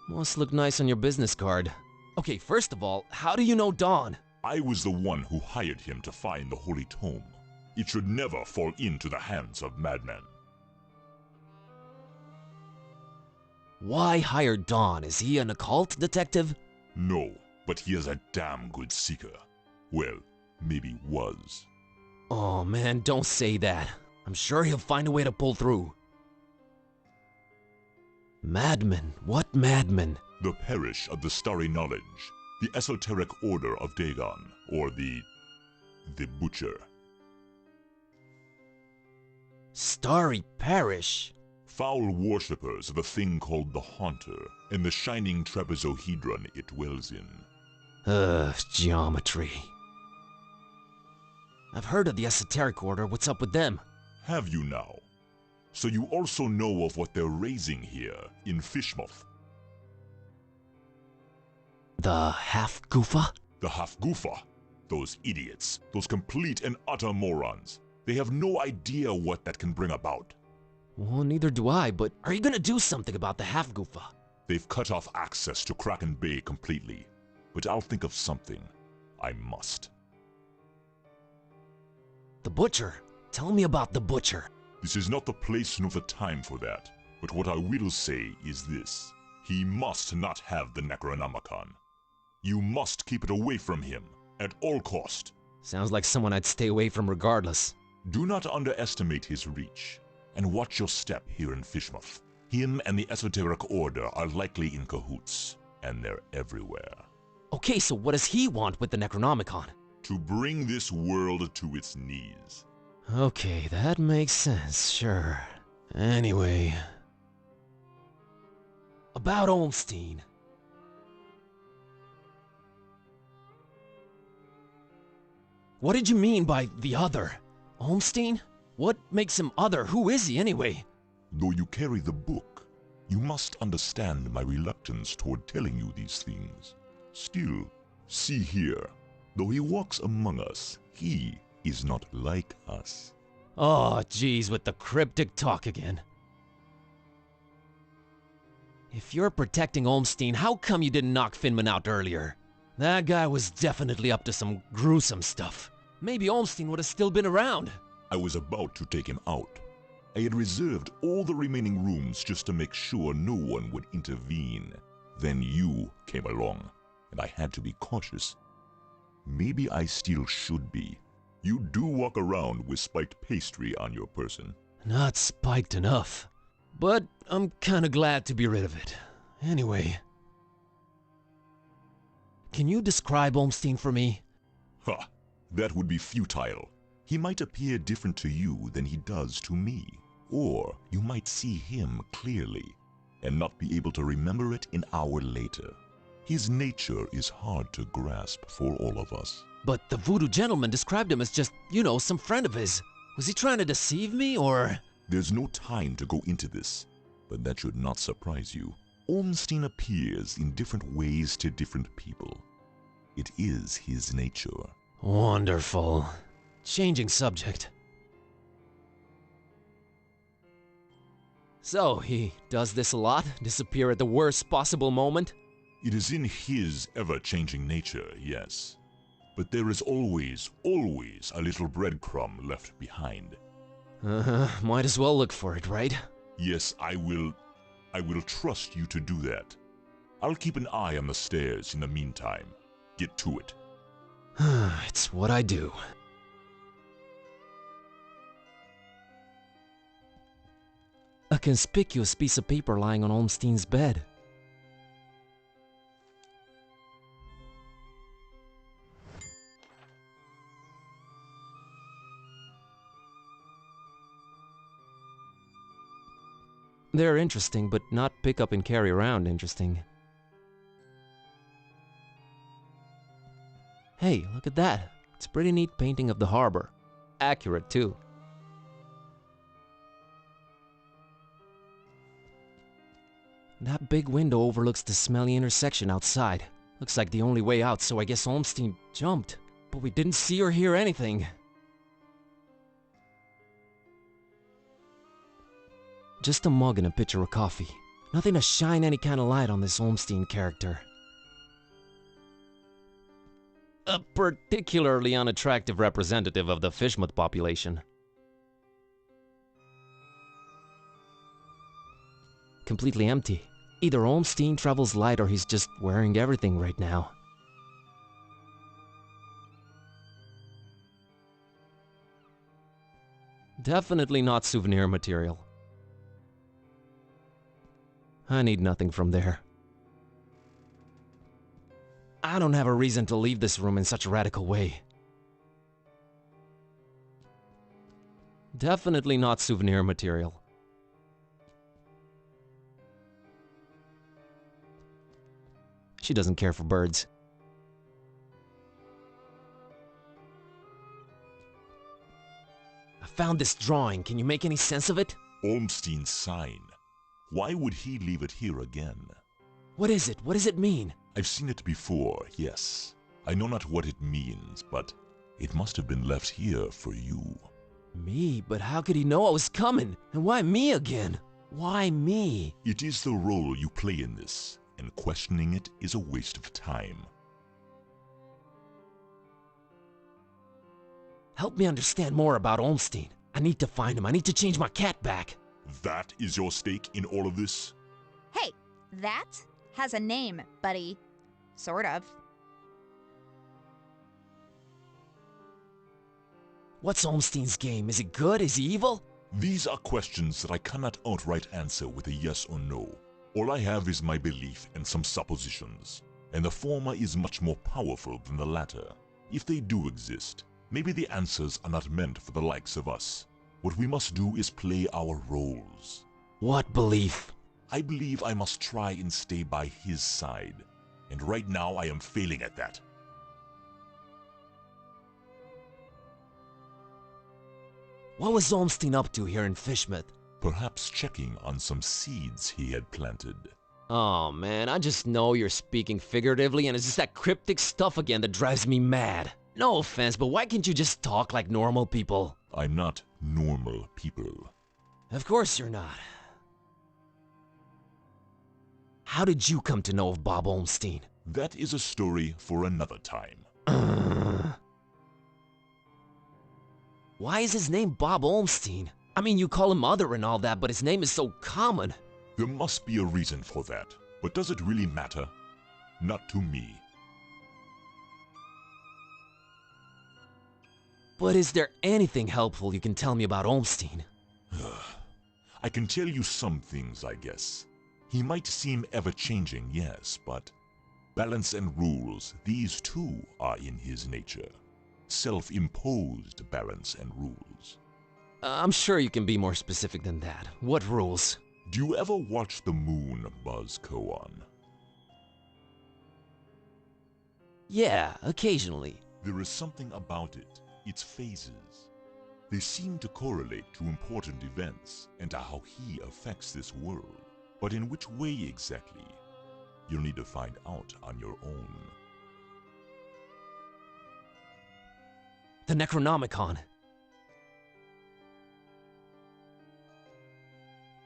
Must look nice on your business card. Okay, first of all, how do you know Dawn? I was the one who hired him to find the Holy Tome. It should never fall into the hands of madmen. Why hire Dawn? Is he an occult detective? No, but he is a damn good seeker. Well, maybe was. Oh man, don't say that. I'm sure he'll find a way to pull through. Madmen? What madmen? The Parish of the Starry Knowledge, the Esoteric Order of Dagon, or the Butcher. Starry Parish? Foul worshippers of a thing called the Haunter, and the shining trapezohedron it dwells in. Geometry. I've heard of the Esoteric Order. What's up with them? Have you now? So you also know of what they're raising here, in Fishmouth? The Half-Goofa? The Half-Goofa? Those idiots, those complete and utter morons. They have no idea what that can bring about. Well, neither do I, but are you gonna do something about the half-goofa? They've cut off access to Kraken Bay completely. But I'll think of something. I must. The Butcher? Tell me about the Butcher. This is not the place nor the time for that. But what I will say is this. He must not have the Necronomicon. You must keep it away from him, at all cost. Sounds like someone I'd stay away from regardless. Do not underestimate his reach, and watch your step here in Fishmouth. Him and the Esoteric Order are likely in cahoots, and they're everywhere. Okay, so what does he want with the Necronomicon? To bring this world to its knees. Okay, that makes sense, sure. Anyway... About Olmstein. What did you mean by the other? Olmstein? What makes him other? Who is he anyway? Though you carry the book, you must understand my reluctance toward telling you these things. Still, see here, though he walks among us, he is not like us. Oh, geez, with the cryptic talk again. If you're protecting Olmstein, how come you didn't knock Finman out earlier? That guy was definitely up to some gruesome stuff. Maybe Olmstein would have still been around. I was about to take him out. I had reserved all the remaining rooms just to make sure no one would intervene. Then you came along, and I had to be cautious. Maybe I still should be. You do walk around with spiked pastry on your person. Not spiked enough. But I'm kinda glad to be rid of it. Anyway... Can you describe Olmstein for me? Ha! That would be futile. He might appear different to you than he does to me. Or you might see him clearly, and not be able to remember it an hour later. His nature is hard to grasp for all of us. But the voodoo gentleman described him as just, you know, some friend of his. Was he trying to deceive me, or...? There's no time to go into this, but that should not surprise you. Olmstein appears in different ways to different people. It is his nature. Wonderful. Changing subject. So, he does this a lot? Disappear at the worst possible moment? It is in his ever-changing nature, yes. But there is always, always a little breadcrumb left behind. Might as well look for it, right? Yes, I will trust you to do that. I'll keep an eye on the stairs in the meantime. Get to it. It's what I do. A conspicuous piece of paper lying on Olmstein's bed. They're interesting, but not pick up and carry around interesting. Hey, look at that. It's a pretty neat painting of the harbor. Accurate, too. That big window overlooks the smelly intersection outside. Looks like the only way out, so I guess Olmstein jumped. But we didn't see or hear anything. Just a mug and a pitcher of coffee. Nothing to shine any kind of light on this Olmstein character. A particularly unattractive representative of the Fishmouth population. Completely empty. Either Olmstein travels light or he's just wearing everything right now. Definitely not souvenir material. I need nothing from there. I don't have a reason to leave this room in such a radical way. Definitely not souvenir material. She doesn't care for birds. I found this drawing. Can you make any sense of it? Olmstein's sign. Why would he leave it here again? What is it? What does it mean? I've seen it before, yes. I know not what it means, but it must have been left here for you. Me? But how could he know I was coming? And why me again? Why me? It is the role you play in this, and questioning it is a waste of time. Help me understand more about Olmstein. I need to find him. I need to change my cat back. That is your stake in all of this? Hey, that has a name, buddy. Sort of. What's Olmstein's game? Is he good? Is he evil? These are questions that I cannot outright answer with a yes or no. All I have is my belief and some suppositions, and the former is much more powerful than the latter. If they do exist, maybe the answers are not meant for the likes of us. What we must do is play our roles. What belief? I believe I must try and stay by his side, and right now I am failing at that. What was Olmstein up to here in Fishmouth? Perhaps checking on some seeds he had planted. Oh man, I just know you're speaking figuratively and it's just that cryptic stuff again that drives me mad. No offense, but why can't you just talk like normal people? I'm not normal people. Of course you're not. How did you come to know of Bob Olmstein? That is a story for another time. Why is his name Bob Olmstein? I mean, you call him Mother and all that, but his name is so common. There must be a reason for that. But does it really matter? Not to me. But is there anything helpful you can tell me about Olmstein? I can tell you some things, I guess. He might seem ever-changing, yes, but balance and rules, these too are in his nature. Self-imposed balance and rules. I'm sure you can be more specific than that. What rules? Do you ever watch the moon buzz koan? Yeah, occasionally. There is something about it, its phases. They seem to correlate to important events and to how he affects this world. But in which way exactly? You'll need to find out on your own. The Necronomicon.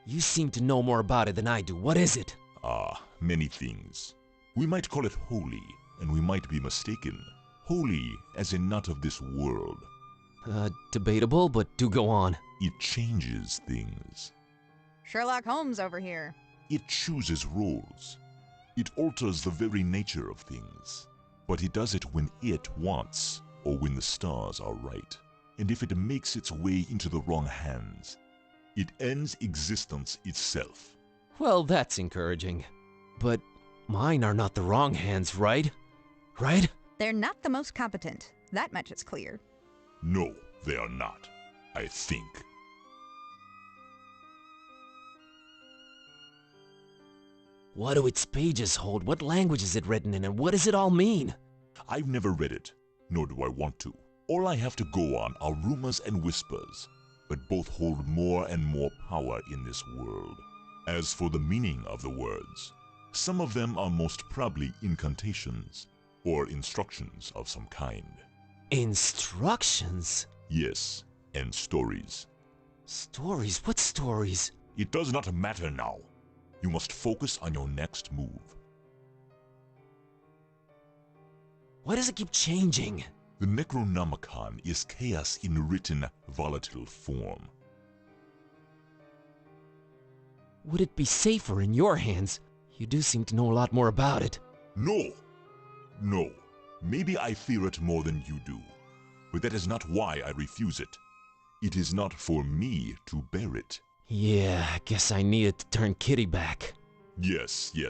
You seem to know more about it than I do. What is it? Many things. We might call it holy, and we might be mistaken. Holy as in not of this world. Debatable, but do go on. It changes things. Sherlock Holmes over here. It chooses roles. It alters the very nature of things. But it does it when it wants, or when the stars are right. And if it makes its way into the wrong hands, it ends existence itself. Well, that's encouraging. But mine are not the wrong hands, right? Right? They're not the most competent. That much is clear. No, they are not. I think. What do its pages hold? What language is it written in, and what does it all mean? I've never read it, nor do I want to. All I have to go on are rumors and whispers, but both hold more and more power in this world. As for the meaning of the words, some of them are most probably incantations, or instructions of some kind. Instructions? Yes, and stories. Stories? What stories? It does not matter now. You must focus on your next move. Why does it keep changing? The Necronomicon is chaos in written, volatile form. Would it be safer in your hands? You do seem to know a lot more about it. No! No. Maybe I fear it more than you do. But that is not why I refuse it. It is not for me to bear it. Yeah, I guess I needed to turn Kitty back. Yes, you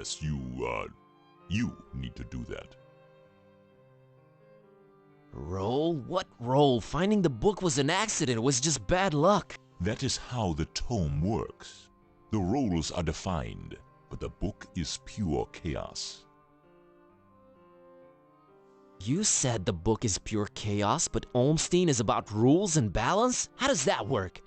need to do that. Roll? What roll? Finding the book was an accident. It was just bad luck. That is how the tome works. The roles are defined, but the book is pure chaos. You said the book is pure chaos, but Olmstein is about rules and balance? How does that work?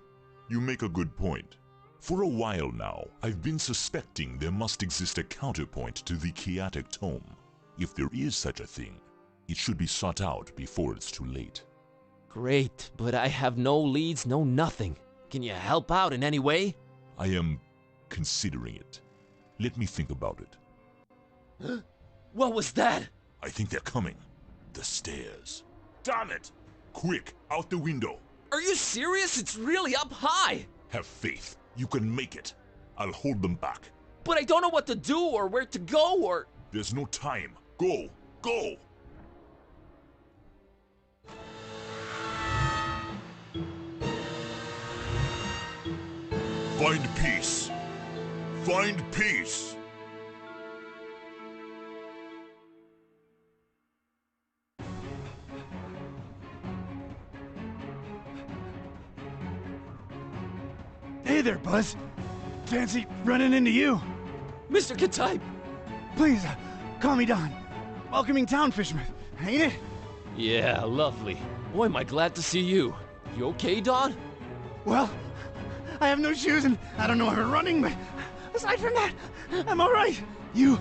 You make a good point. For a while now, I've been suspecting there must exist a counterpoint to the chaotic tome, if there is such a thing. It should be sought out before it's too late. Great, but I have no leads, no nothing. Can you help out in any way? I am considering it. Let me think about it. What was that? I think they're coming. The stairs. Damn it! Quick, out the window. Are you serious? It's really up high. Have faith. You can make it. I'll hold them back. But I don't know what to do or where to go or... There's no time. Go! Go! Find peace. Find peace. Hey there, Buzz. Fancy running into you. Mr. Katype! Please, call me Don. Welcoming town, Fishmouth, ain't it? Yeah, lovely. Boy, am I glad to see you. You okay, Don? Well, I have no shoes and I don't know how to running, but aside from that, I'm all right. You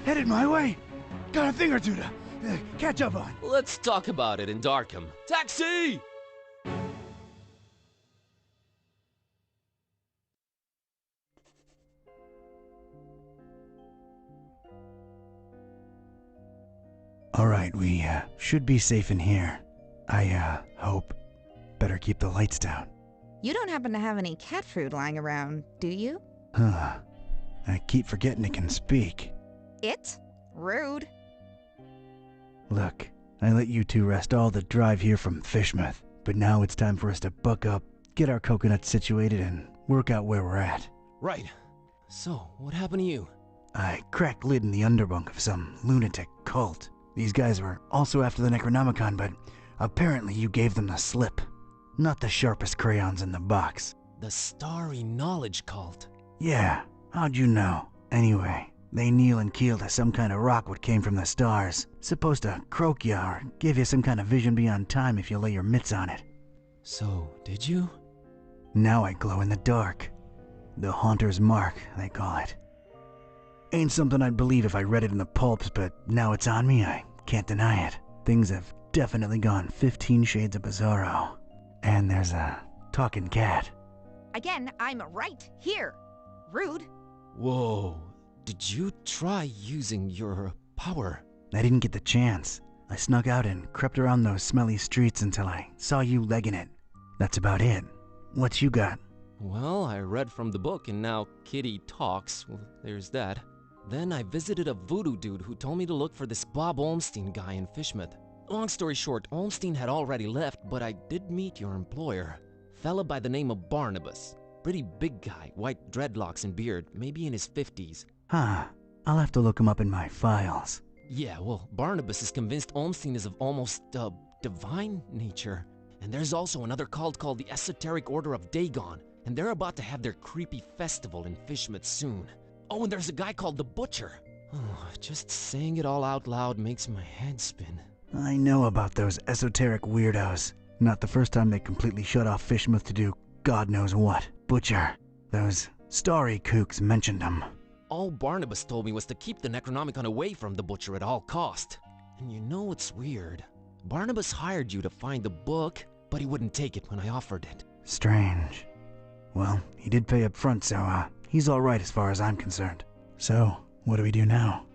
headed my way. Got a thing or two to catch up on. Let's talk about it in Darkham. Taxi! All right, we should be safe in here. I hope. Better keep the lights down. You don't happen to have any cat food lying around, do you? Huh. I keep forgetting it can speak. It? Rude. Look, I let you two rest all the drive here from Fishmouth, but now it's time for us to buck up, get our coconuts situated, and work out where we're at. Right. So, what happened to you? I cracked lid in the underbunk of some lunatic cult. These guys were also after the Necronomicon, but apparently you gave them the slip. Not the sharpest crayons in the box. The Starry Knowledge Cult. Yeah, how'd you know? Anyway, they kneel and keel to some kind of rock what came from the stars. Supposed to croak ya or give you some kind of vision beyond time if you lay your mitts on it. So, did you? Now I glow in the dark. The Haunter's Mark, they call it. Ain't something I'd believe if I read it in the pulps, but now it's on me, I can't deny it. Things have definitely gone 15 shades of bizarro. And there's a talking cat. Again, I'm right here. Rude. Whoa. Did you try using your power? I didn't get the chance. I snuck out and crept around those smelly streets until I saw you legging it. That's about it. What you got? Well, I read from the book and now Kitty talks. Well, there's that. Then I visited a voodoo dude who told me to look for this Bob Olmstein guy in Fishmouth. Long story short, Olmstein had already left, but I did meet your employer. Fella by the name of Barnabas. Pretty big guy, white dreadlocks and beard, maybe in his 50s. Huh. I'll have to look him up in my files. Yeah, well, Barnabas is convinced Olmstein is of almost, divine nature. And there's also another cult called the Esoteric Order of Dagon, and they're about to have their creepy festival in Fishmouth soon. Oh, and there's a guy called the Butcher. Oh, just saying it all out loud makes my head spin. I know about those esoteric weirdos. Not the first time they completely shut off Fishmouth to do God knows what. Butcher. Those starry kooks mentioned them. All Barnabas told me was to keep the Necronomicon away from the Butcher at all cost. And you know what's weird? Barnabas hired you to find the book, but he wouldn't take it when I offered it. Strange. Well, he did pay up front, so, he's all right as far as I'm concerned. So, what do we do now?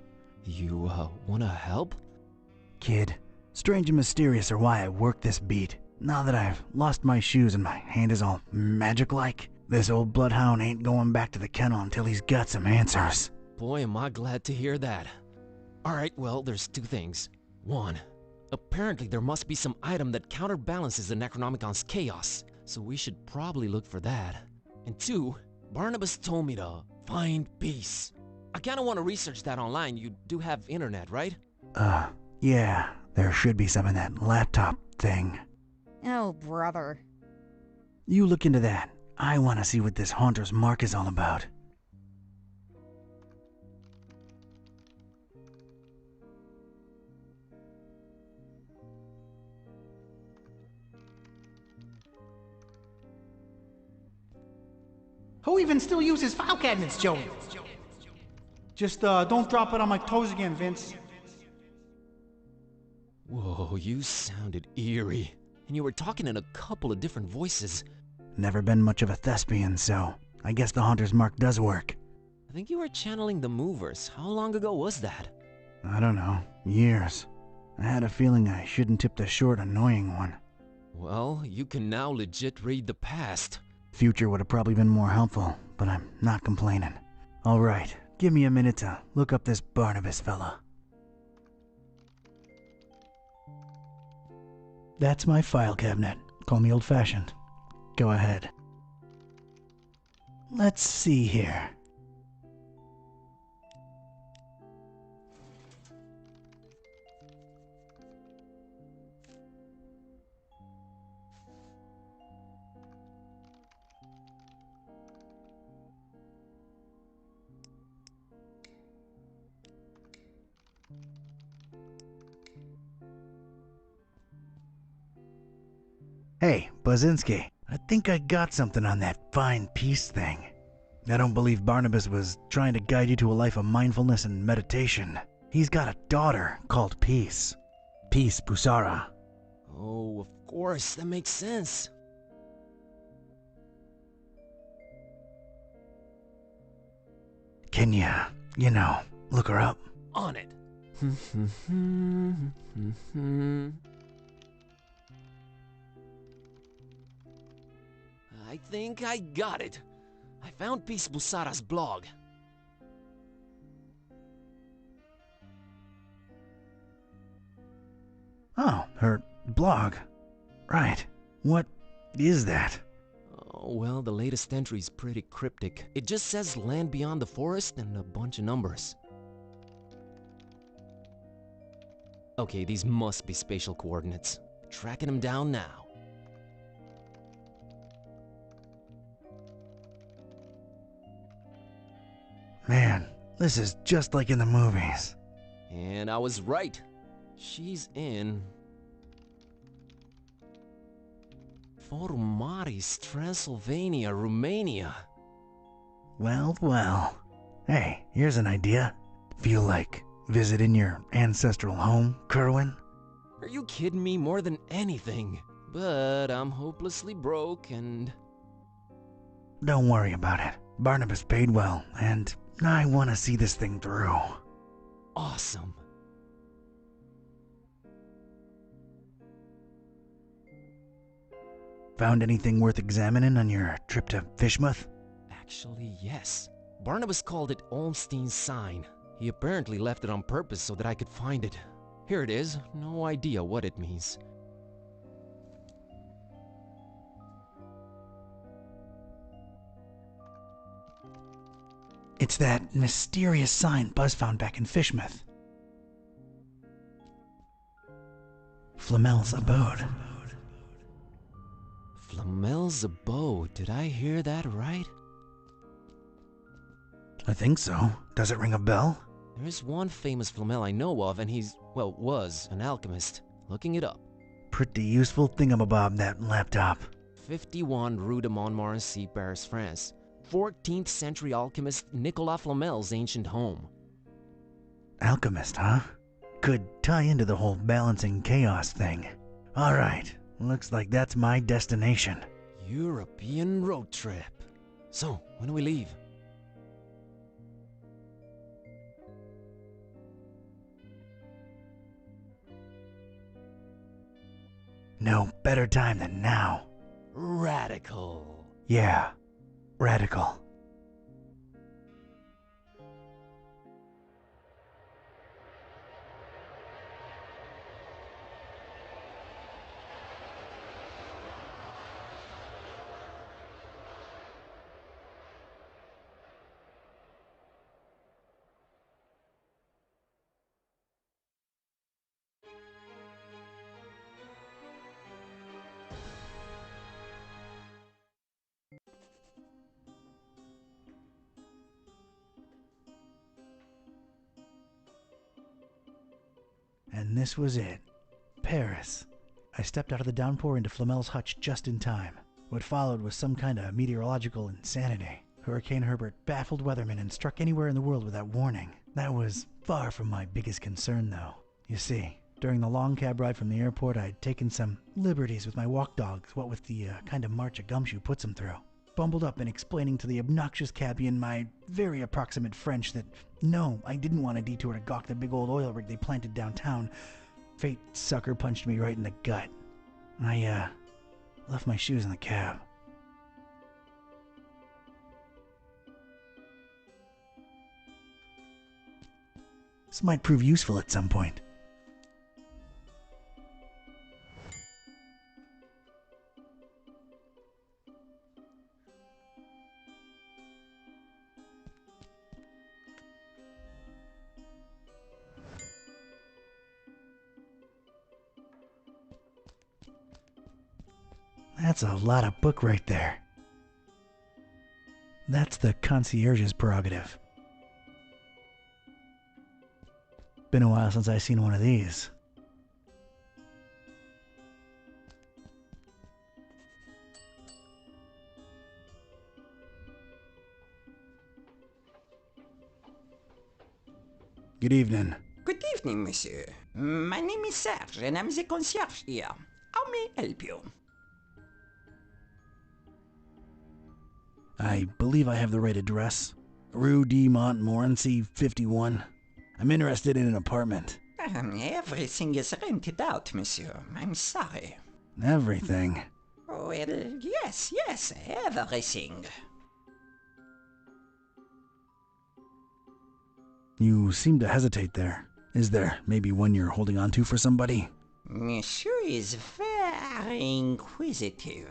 You, wanna help? Kid, strange and mysterious are why I work this beat. Now that I've lost my shoes and my hand is all magic-like, this old bloodhound ain't going back to the kennel until he's got some answers. Boy, am I glad to hear that. Alright, well, there's two things. One, apparently there must be some item that counterbalances the Necronomicon's chaos, so we should probably look for that. And two, Barnabas told me to find peace. I kinda wanna research that online. You do have internet, right? Yeah, there should be some in that laptop thing. Oh, brother. You look into that. I want to see what this Haunter's Mark is all about. Who even still uses file cabinets, Joey? Just don't drop it on my toes again, Vince. Whoa, you sounded eerie. And you were talking in a couple of different voices. Never been much of a thespian, so I guess the Haunter's Mark does work. I think you were channeling the movers. How long ago was that? I don't know. Years. I had a feeling I shouldn't tip the short, annoying one. Well, you can now legit read the past. Future would have probably been more helpful, but I'm not complaining. Alright, give me a minute to look up this Barnabas fella. That's my file cabinet. Call me old-fashioned. Go ahead. Let's see here. Hey, Bazinski, I think I got something on that fine peace thing. I don't believe Barnabas was trying to guide you to a life of mindfulness and meditation. He's got a daughter called Peace. Peace Busara. Oh, of course, that makes sense. Can you know, look her up? On it. I think I got it. I found Peace Busara's blog. Oh, her blog. Right. What is that? Oh, well, the latest entry's pretty cryptic. It just says land beyond the forest and a bunch of numbers. Okay, these must be spatial coordinates. Tracking them down now. Man, this is just like in the movies. And I was right. She's in Forumaris, Transylvania, Romania. Well, well. Hey, here's an idea. Feel like visiting your ancestral home, Kerwin? Are you kidding me? More than anything. But I'm hopelessly broke and... Don't worry about it. Barnabas paid well, and I want to see this thing through. Awesome. Found anything worth examining on your trip to Fishmouth? Actually, yes. Barnabas called it Olmstein's sign. He apparently left it on purpose so that I could find it. Here it is. No idea what it means. It's that mysterious sign Buzz found back in Fishmouth. Flamel's abode. Flamel's abode. Did I hear that right? I think so. Does it ring a bell? There's one famous Flamel I know of, and he's, well, was an alchemist. Looking it up. Pretty useful thingamabob, that laptop. 51 Rue de Montmorency, Paris, France. 14th century alchemist Nicolas Flamel's ancient home. Alchemist, huh? Could tie into the whole balancing chaos thing. Alright, looks like that's my destination. European road trip. So, when do we leave? No better time than now. Radical. Yeah, radical. And this was it. Paris. I stepped out of the downpour into Flamel's hutch just in time. What followed was some kind of meteorological insanity. Hurricane Herbert baffled weathermen and struck anywhere in the world without warning. That was far from my biggest concern, though. You see, During the long cab ride from the airport, I'd taken some liberties with my walk dogs, what with the kind of march a gumshoe puts them through. Bumbled up and explaining to the obnoxious cabbie in my very approximate French that no, I didn't want a detour to gawk the big old oil rig they planted downtown. Fate sucker punched me right in the gut. I left my shoes in the cab. This might prove useful at some point. That's a lot of book right there. That's the concierge's prerogative. Been a while since I've seen one of these. Good evening. Good evening, monsieur. My name is Serge, and I'm the concierge here. How may I help you? I believe I have the right address. Rue de Montmorency, 51. I'm interested in an apartment. Everything is rented out, monsieur. I'm sorry. Everything. Well, yes, everything. You seem to hesitate there. Is there maybe one you're holding on to for somebody? Monsieur is very inquisitive.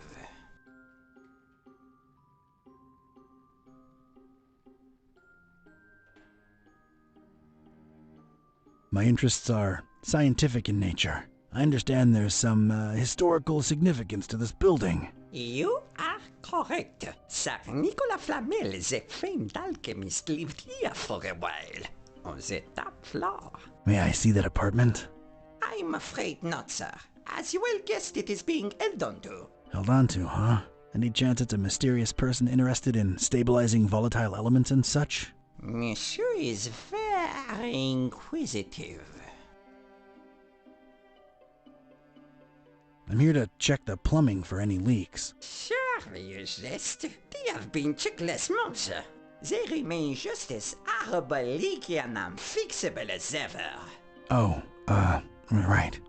My interests are scientific in nature. I understand there's some historical significance to this building. You are correct. Sir Nicolas Flamel, the famed alchemist, lived here for a while, on the top floor. May I see that apartment? I'm afraid not, sir. As you well guessed, it is being held onto. Held on to, huh? Any chance it's a mysterious person interested in stabilizing volatile elements and such? Monsieur is very inquisitive. I'm here to check the plumbing for any leaks. Surely you jest. They have been checked last month, sir. They remain just as horrible, leaky, and unfixable as ever. Oh, right.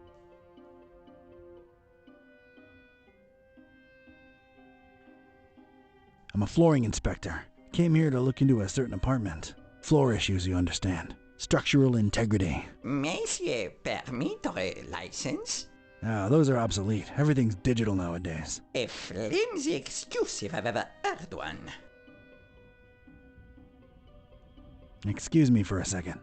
I'm a flooring inspector. Came here to look into a certain apartment. Floor issues, you understand. Structural integrity. Monsieur, permit or a license? Those are obsolete. Everything's digital nowadays. A flimsy excuse if I've ever heard one. Excuse me for a second.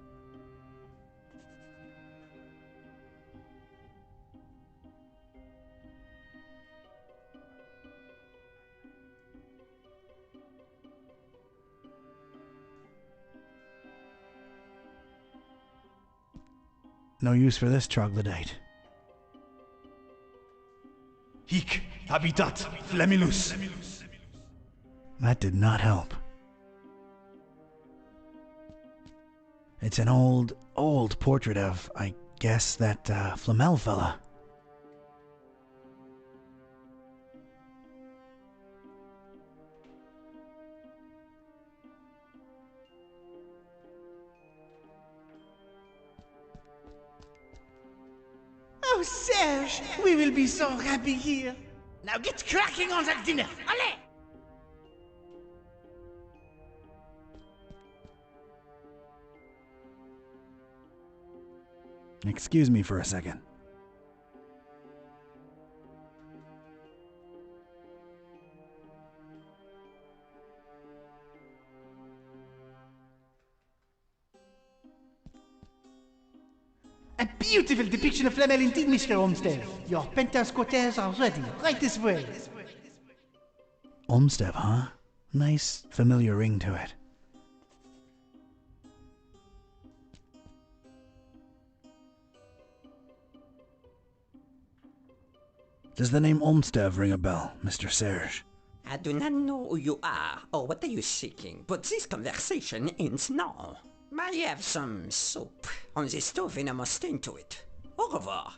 No use for this troglodyte. Hic habitat Flamilus. That did not help. It's an old portrait of, I guess, that Flamel fella. Oh, Serge, we will be so happy here. Now get cracking on that dinner. Allez! Excuse me for a second. A beautiful depiction of Flamel indeed, Mr. Olmsted. Your penthouse quarters are ready, right this way. Olmsted, huh? Nice, familiar ring to it. Does the name Olmsted ring a bell, Mr. Serge? I do not know who you are or what are you seeking, but this conversation ends now. I have some soap on the stove and I must tend to it. Au revoir.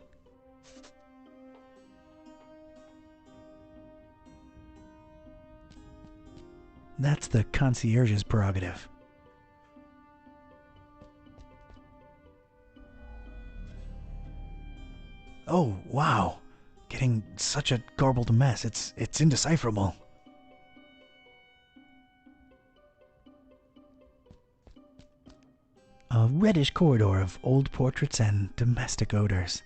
That's the concierge's prerogative. Oh, wow. Getting such a garbled mess. It's indecipherable. A reddish corridor of old portraits and domestic odors.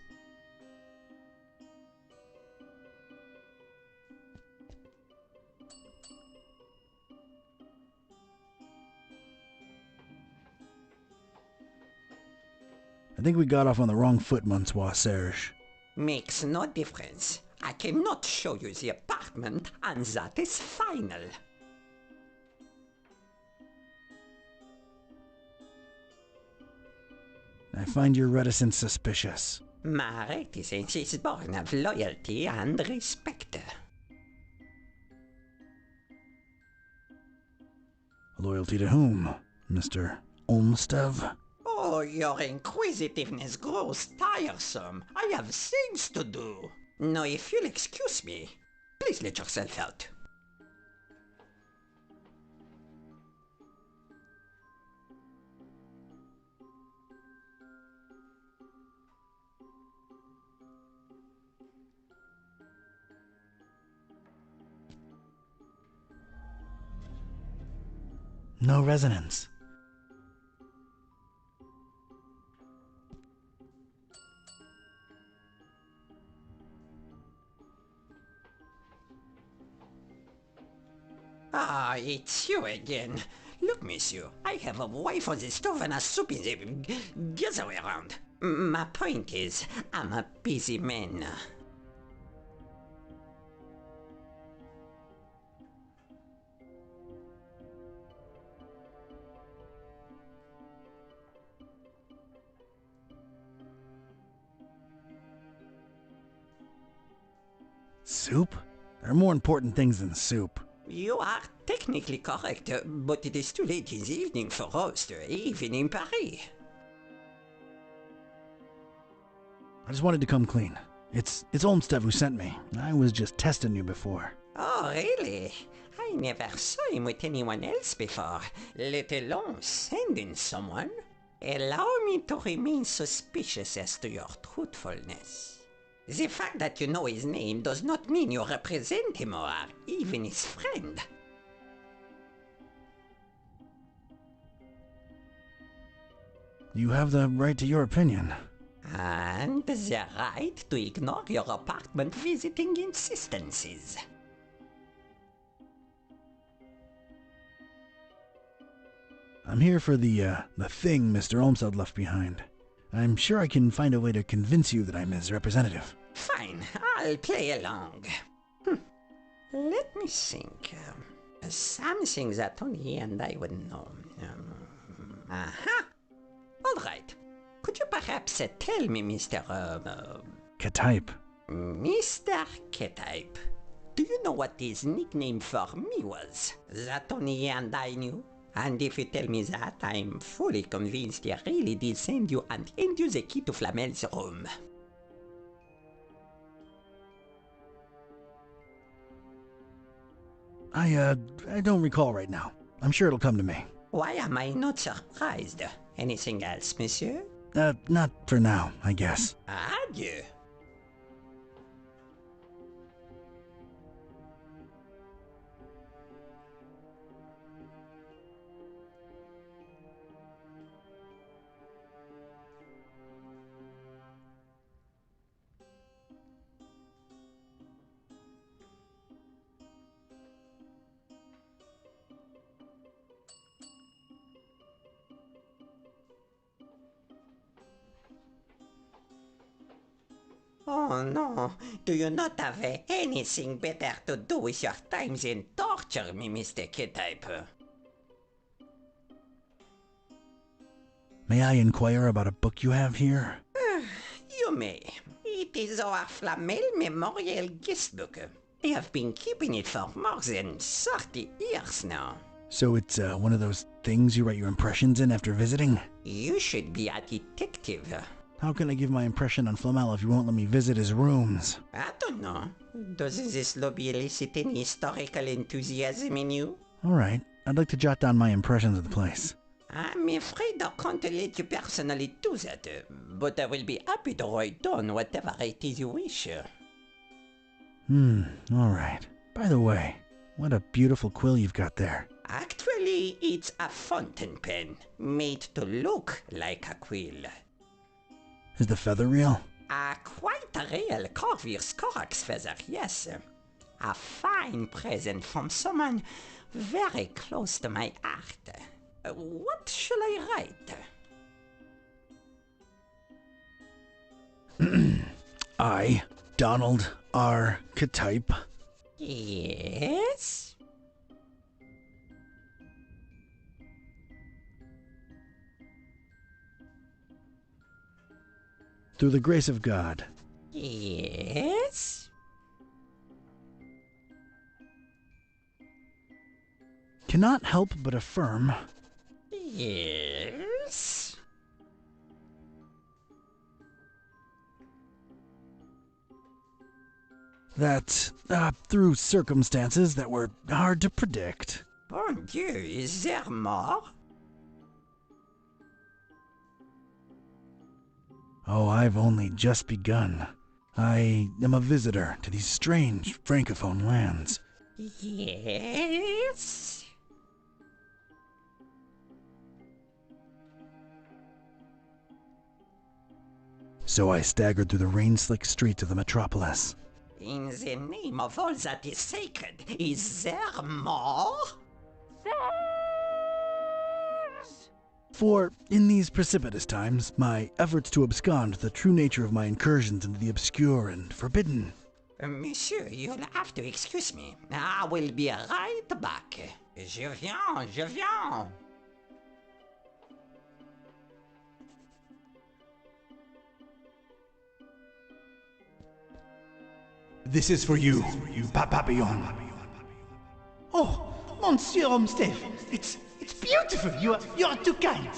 I think we got off on the wrong foot, Monsieur Serge. Makes no difference. I cannot show you the apartment, and that is final. I find your reticence suspicious. My reticence is born of loyalty and respect. Loyalty to whom, Mr. Olmsted? Oh, your inquisitiveness grows tiresome. I have things to do. Now, if you'll excuse me, please let yourself out. No resonance. Ah, it's you again. Look, monsieur, I have a wife on the stove and a soup in the other way around. My point is, I'm a busy man. Soup? There are more important things than soup. You are technically correct, but it is too late in the evening for roast, even in Paris. I just wanted to come clean. It's Olmsted who sent me. I was just testing you before. Oh, really? I never saw him with anyone else before, let alone sending someone. Allow me to remain suspicious as to your truthfulness. The fact that you know his name does not mean you represent him or are even his friend. You have the right to your opinion. And the right to ignore your apartment visiting insistences. I'm here for the thing Mr. Olmsted left behind. I'm sure I can find a way to convince you that I'm his representative. Fine, I'll play along. Let me think. Something that only he and I would know. Aha! All right. Could you perhaps tell me, Mr. K-type. Mr. K-type, do you know what his nickname for me was? That only he and I knew? And if you tell me that, I'm fully convinced he really did send you and hand you the key to Flamel's room. I don't recall right now. I'm sure it'll come to me. Why am I not surprised? Anything else, monsieur? Not for now, I guess. Adieu. Oh no, do you not have anything better to do with your time than torture me, Mr. K-type? May I inquire about a book you have here? You may. It is our Flamel Memorial Guest Book. I have been keeping it for more than 30 years now. So it's one of those things you write your impressions in after visiting? You should be a detective. How can I give my impression on Flamel if you won't let me visit his rooms? I don't know. Doesn't this lobby elicit any historical enthusiasm in you? Alright, I'd like to jot down my impressions of the place. I'm afraid I can't let you personally do that, but I will be happy to write down whatever it is you wish. Alright. By the way, what a beautiful quill you've got there. Actually, it's a fountain pen, made to look like a quill. Is the feather real? Quite a real Corvus Corax feather, yes. A fine present from someone very close to my heart. What shall I write? I, Donald R. Ktype. Yes? Through the grace of God. Yes? Cannot help but affirm. Yes? That, through circumstances that were hard to predict. Bon Dieu, is there more? Oh, I've only just begun. I am a visitor to these strange francophone lands. Yes? So I staggered through the rain-slick streets of the metropolis. In the name of all that is sacred, is there more? For, in these precipitous times, my efforts to abscond the true nature of my incursions into the obscure and forbidden. Monsieur, you'll have to excuse me. I will be right back. Je viens, je viens. This is for you, Papillon. Oh, Monsieur Olmsted, it's beautiful. You are too kind.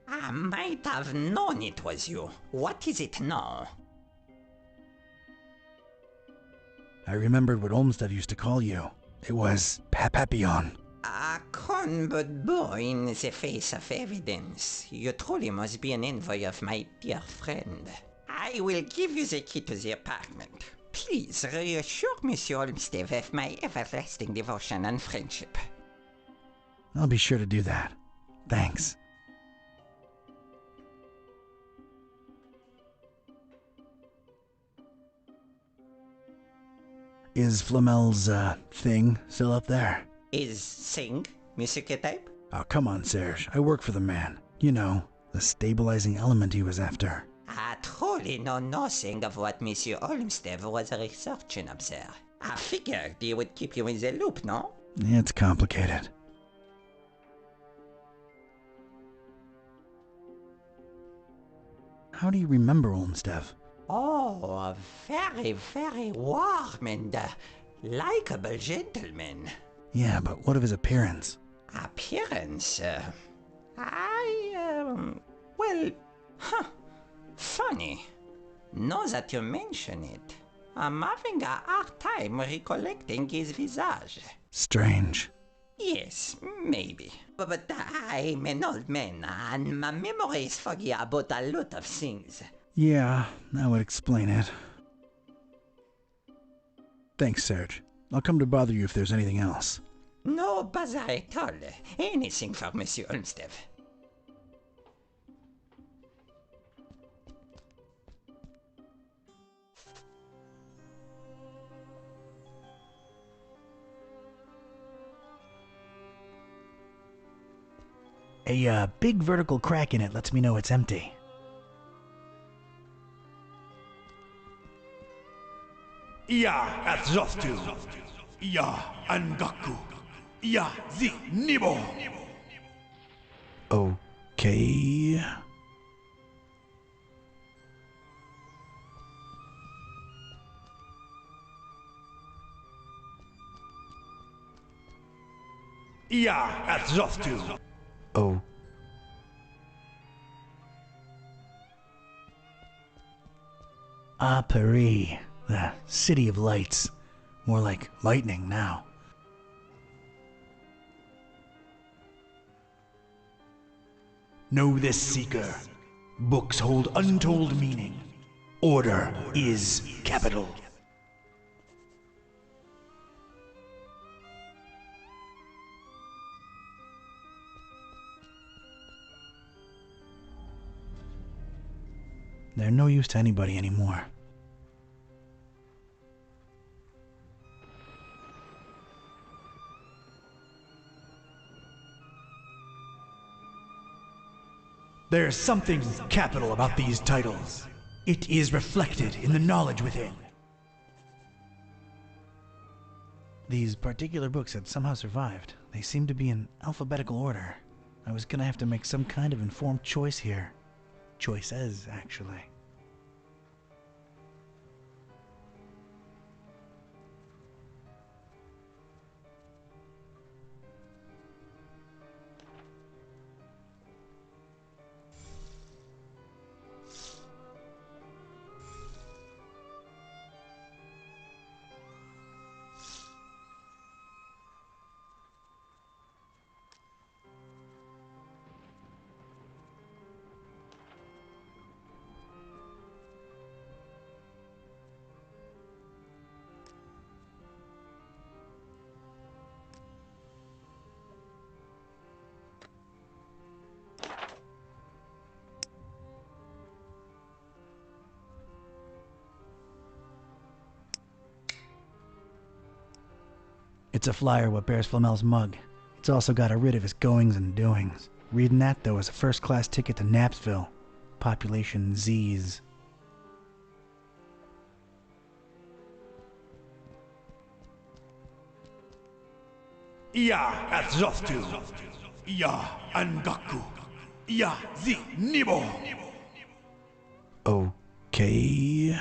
I might have known it was you. What is it now? I remembered what Olmsted used to call you. It was Papillon. A con but boy in the face of evidence. You truly must be an envoy of my dear friend. I will give you the key to the apartment. Please reassure Monsieur Olmsted of my everlasting devotion and friendship. I'll be sure to do that. Thanks. Is Flamel's, thing still up there? Is thing, Monsieur Ktype? Oh, come on, Serge. I work for the man. You know, the stabilizing element he was after. I truly know nothing of what Monsieur Olmsted was researching up there. I figured he would keep you in the loop, no? It's complicated. How do you remember Olmsted? Oh, a very, very warm and likable gentleman. Yeah, but what of his appearance? Appearance? Funny. Now that you mention it, I'm having a hard time recollecting his visage. Strange. Yes, maybe. But I'm an old man, and my memory is foggy about a lot of things. Yeah, that would explain it. Thanks, Serge. I'll come to bother you if there's anything else. No bother at all. Anything for Monsieur Olmsted. A big vertical crack in it lets me know it's empty. Ja, Azoftu. Ja, Angaku. Ja, Zi Nibo. Okay. Ja, Atzoftu. Oh. Ah, Paris, the city of lights. More like lightning now. Know this, Seeker. Books hold untold meaning. Order is capital. They're no use to anybody anymore. There's something capital about these titles. It is reflected in the knowledge within. These particular books had somehow survived. They seemed to be in alphabetical order. I was gonna have to make some kind of informed choice here. Choices, actually. It's a flyer what bears Flamel's mug. It's also got a writ of his goings and doings. Reading that, though, was a first-class ticket to Knapsville. Population Z's. Ja, Atzoftu. Ja, Angaku. Ja, Zi, Nibo. Okay.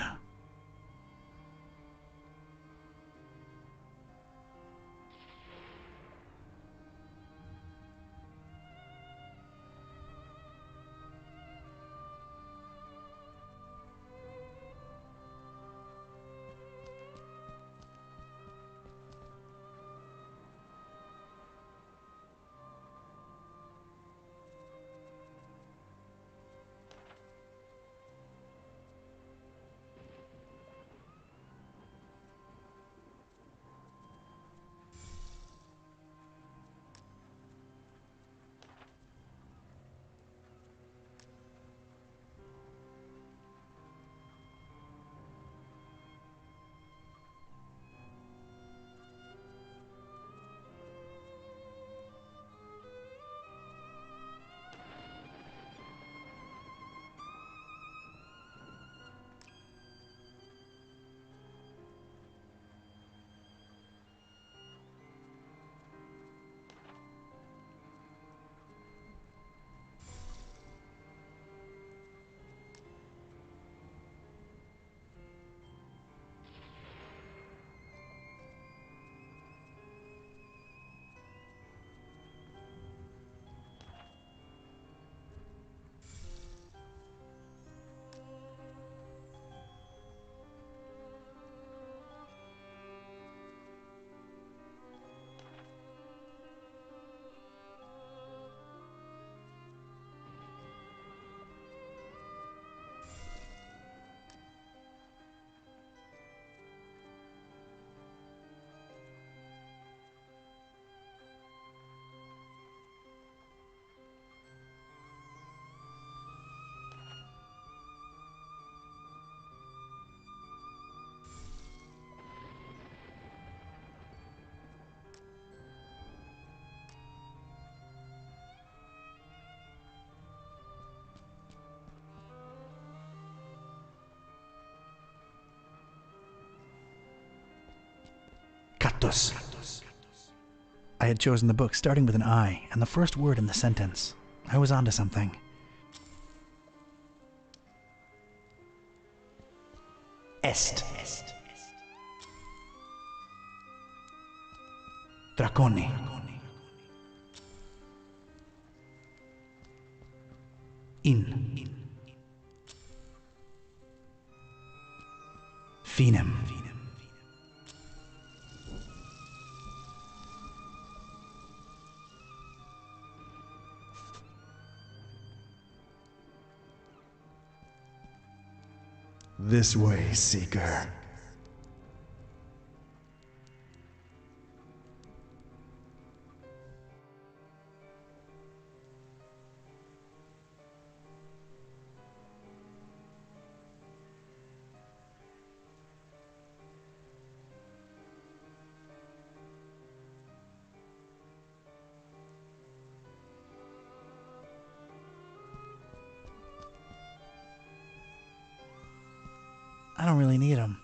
Cactus. I had chosen the book starting with an I, and the first word in the sentence. I was onto something. Est. Draconi. Phenom. This way, Seeker. I don't really need them.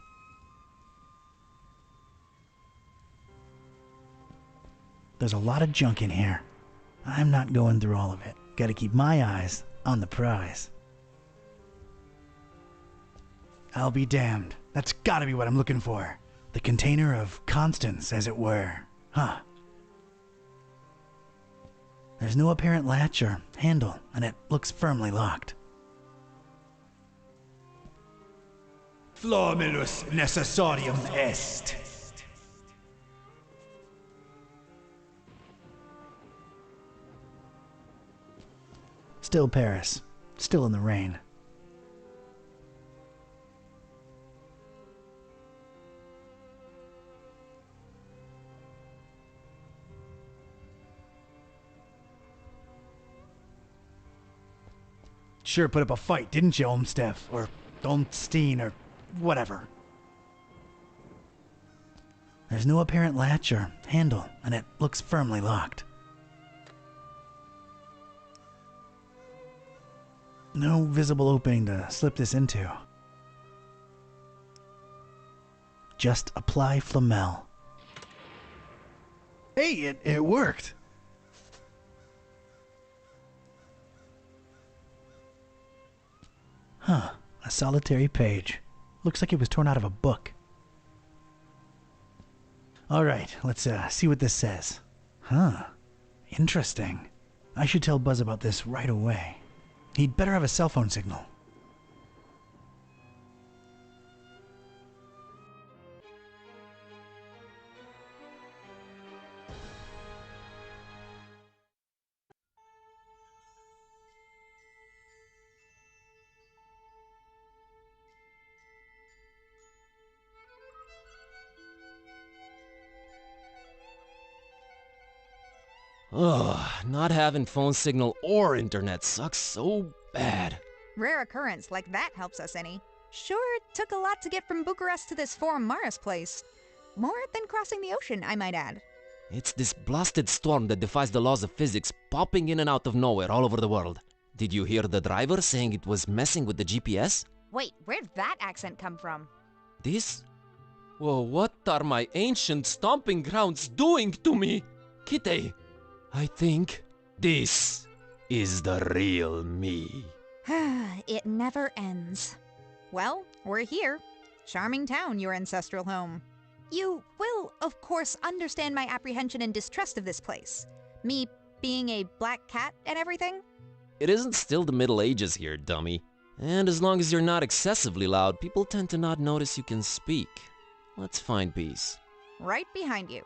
There's a lot of junk in here. I'm not going through all of it. Gotta keep my eyes on the prize. I'll be damned. That's gotta be what I'm looking for. The container of constants, as it were. Huh. There's no apparent latch or handle, and it looks firmly locked. Flormilus necessarium est. Still Paris. Still in the rain. Sure put up a fight, didn't you, Olmstead? Or Olmstein, or whatever. There's no apparent latch or handle, and it looks firmly locked. No visible opening to slip this into. Just apply Flamel. Hey, it worked! Huh, a solitary page. Looks like it was torn out of a book. Alright, let's see what this says. Huh, interesting. I should tell Buzz about this right away. He'd better have a cell phone signal. Ugh, not having phone signal or internet sucks so bad. Rare occurrence like that helps us any. Sure, took a lot to get from Bucharest to this Forum Maris place. More than crossing the ocean, I might add. It's this blasted storm that defies the laws of physics, popping in and out of nowhere all over the world. Did you hear the driver saying it was messing with the GPS? Wait, where'd that accent come from? This? Well, what are my ancient stomping grounds doing to me? Kitty, I think this is the real me. It never ends. Well, we're here. Charming town, your ancestral home. You will, of course, understand my apprehension and distrust of this place. Me being a black cat and everything. It isn't still the Middle Ages here, dummy. And as long as you're not excessively loud, people tend to not notice you can speak. Let's find peace. Right behind you.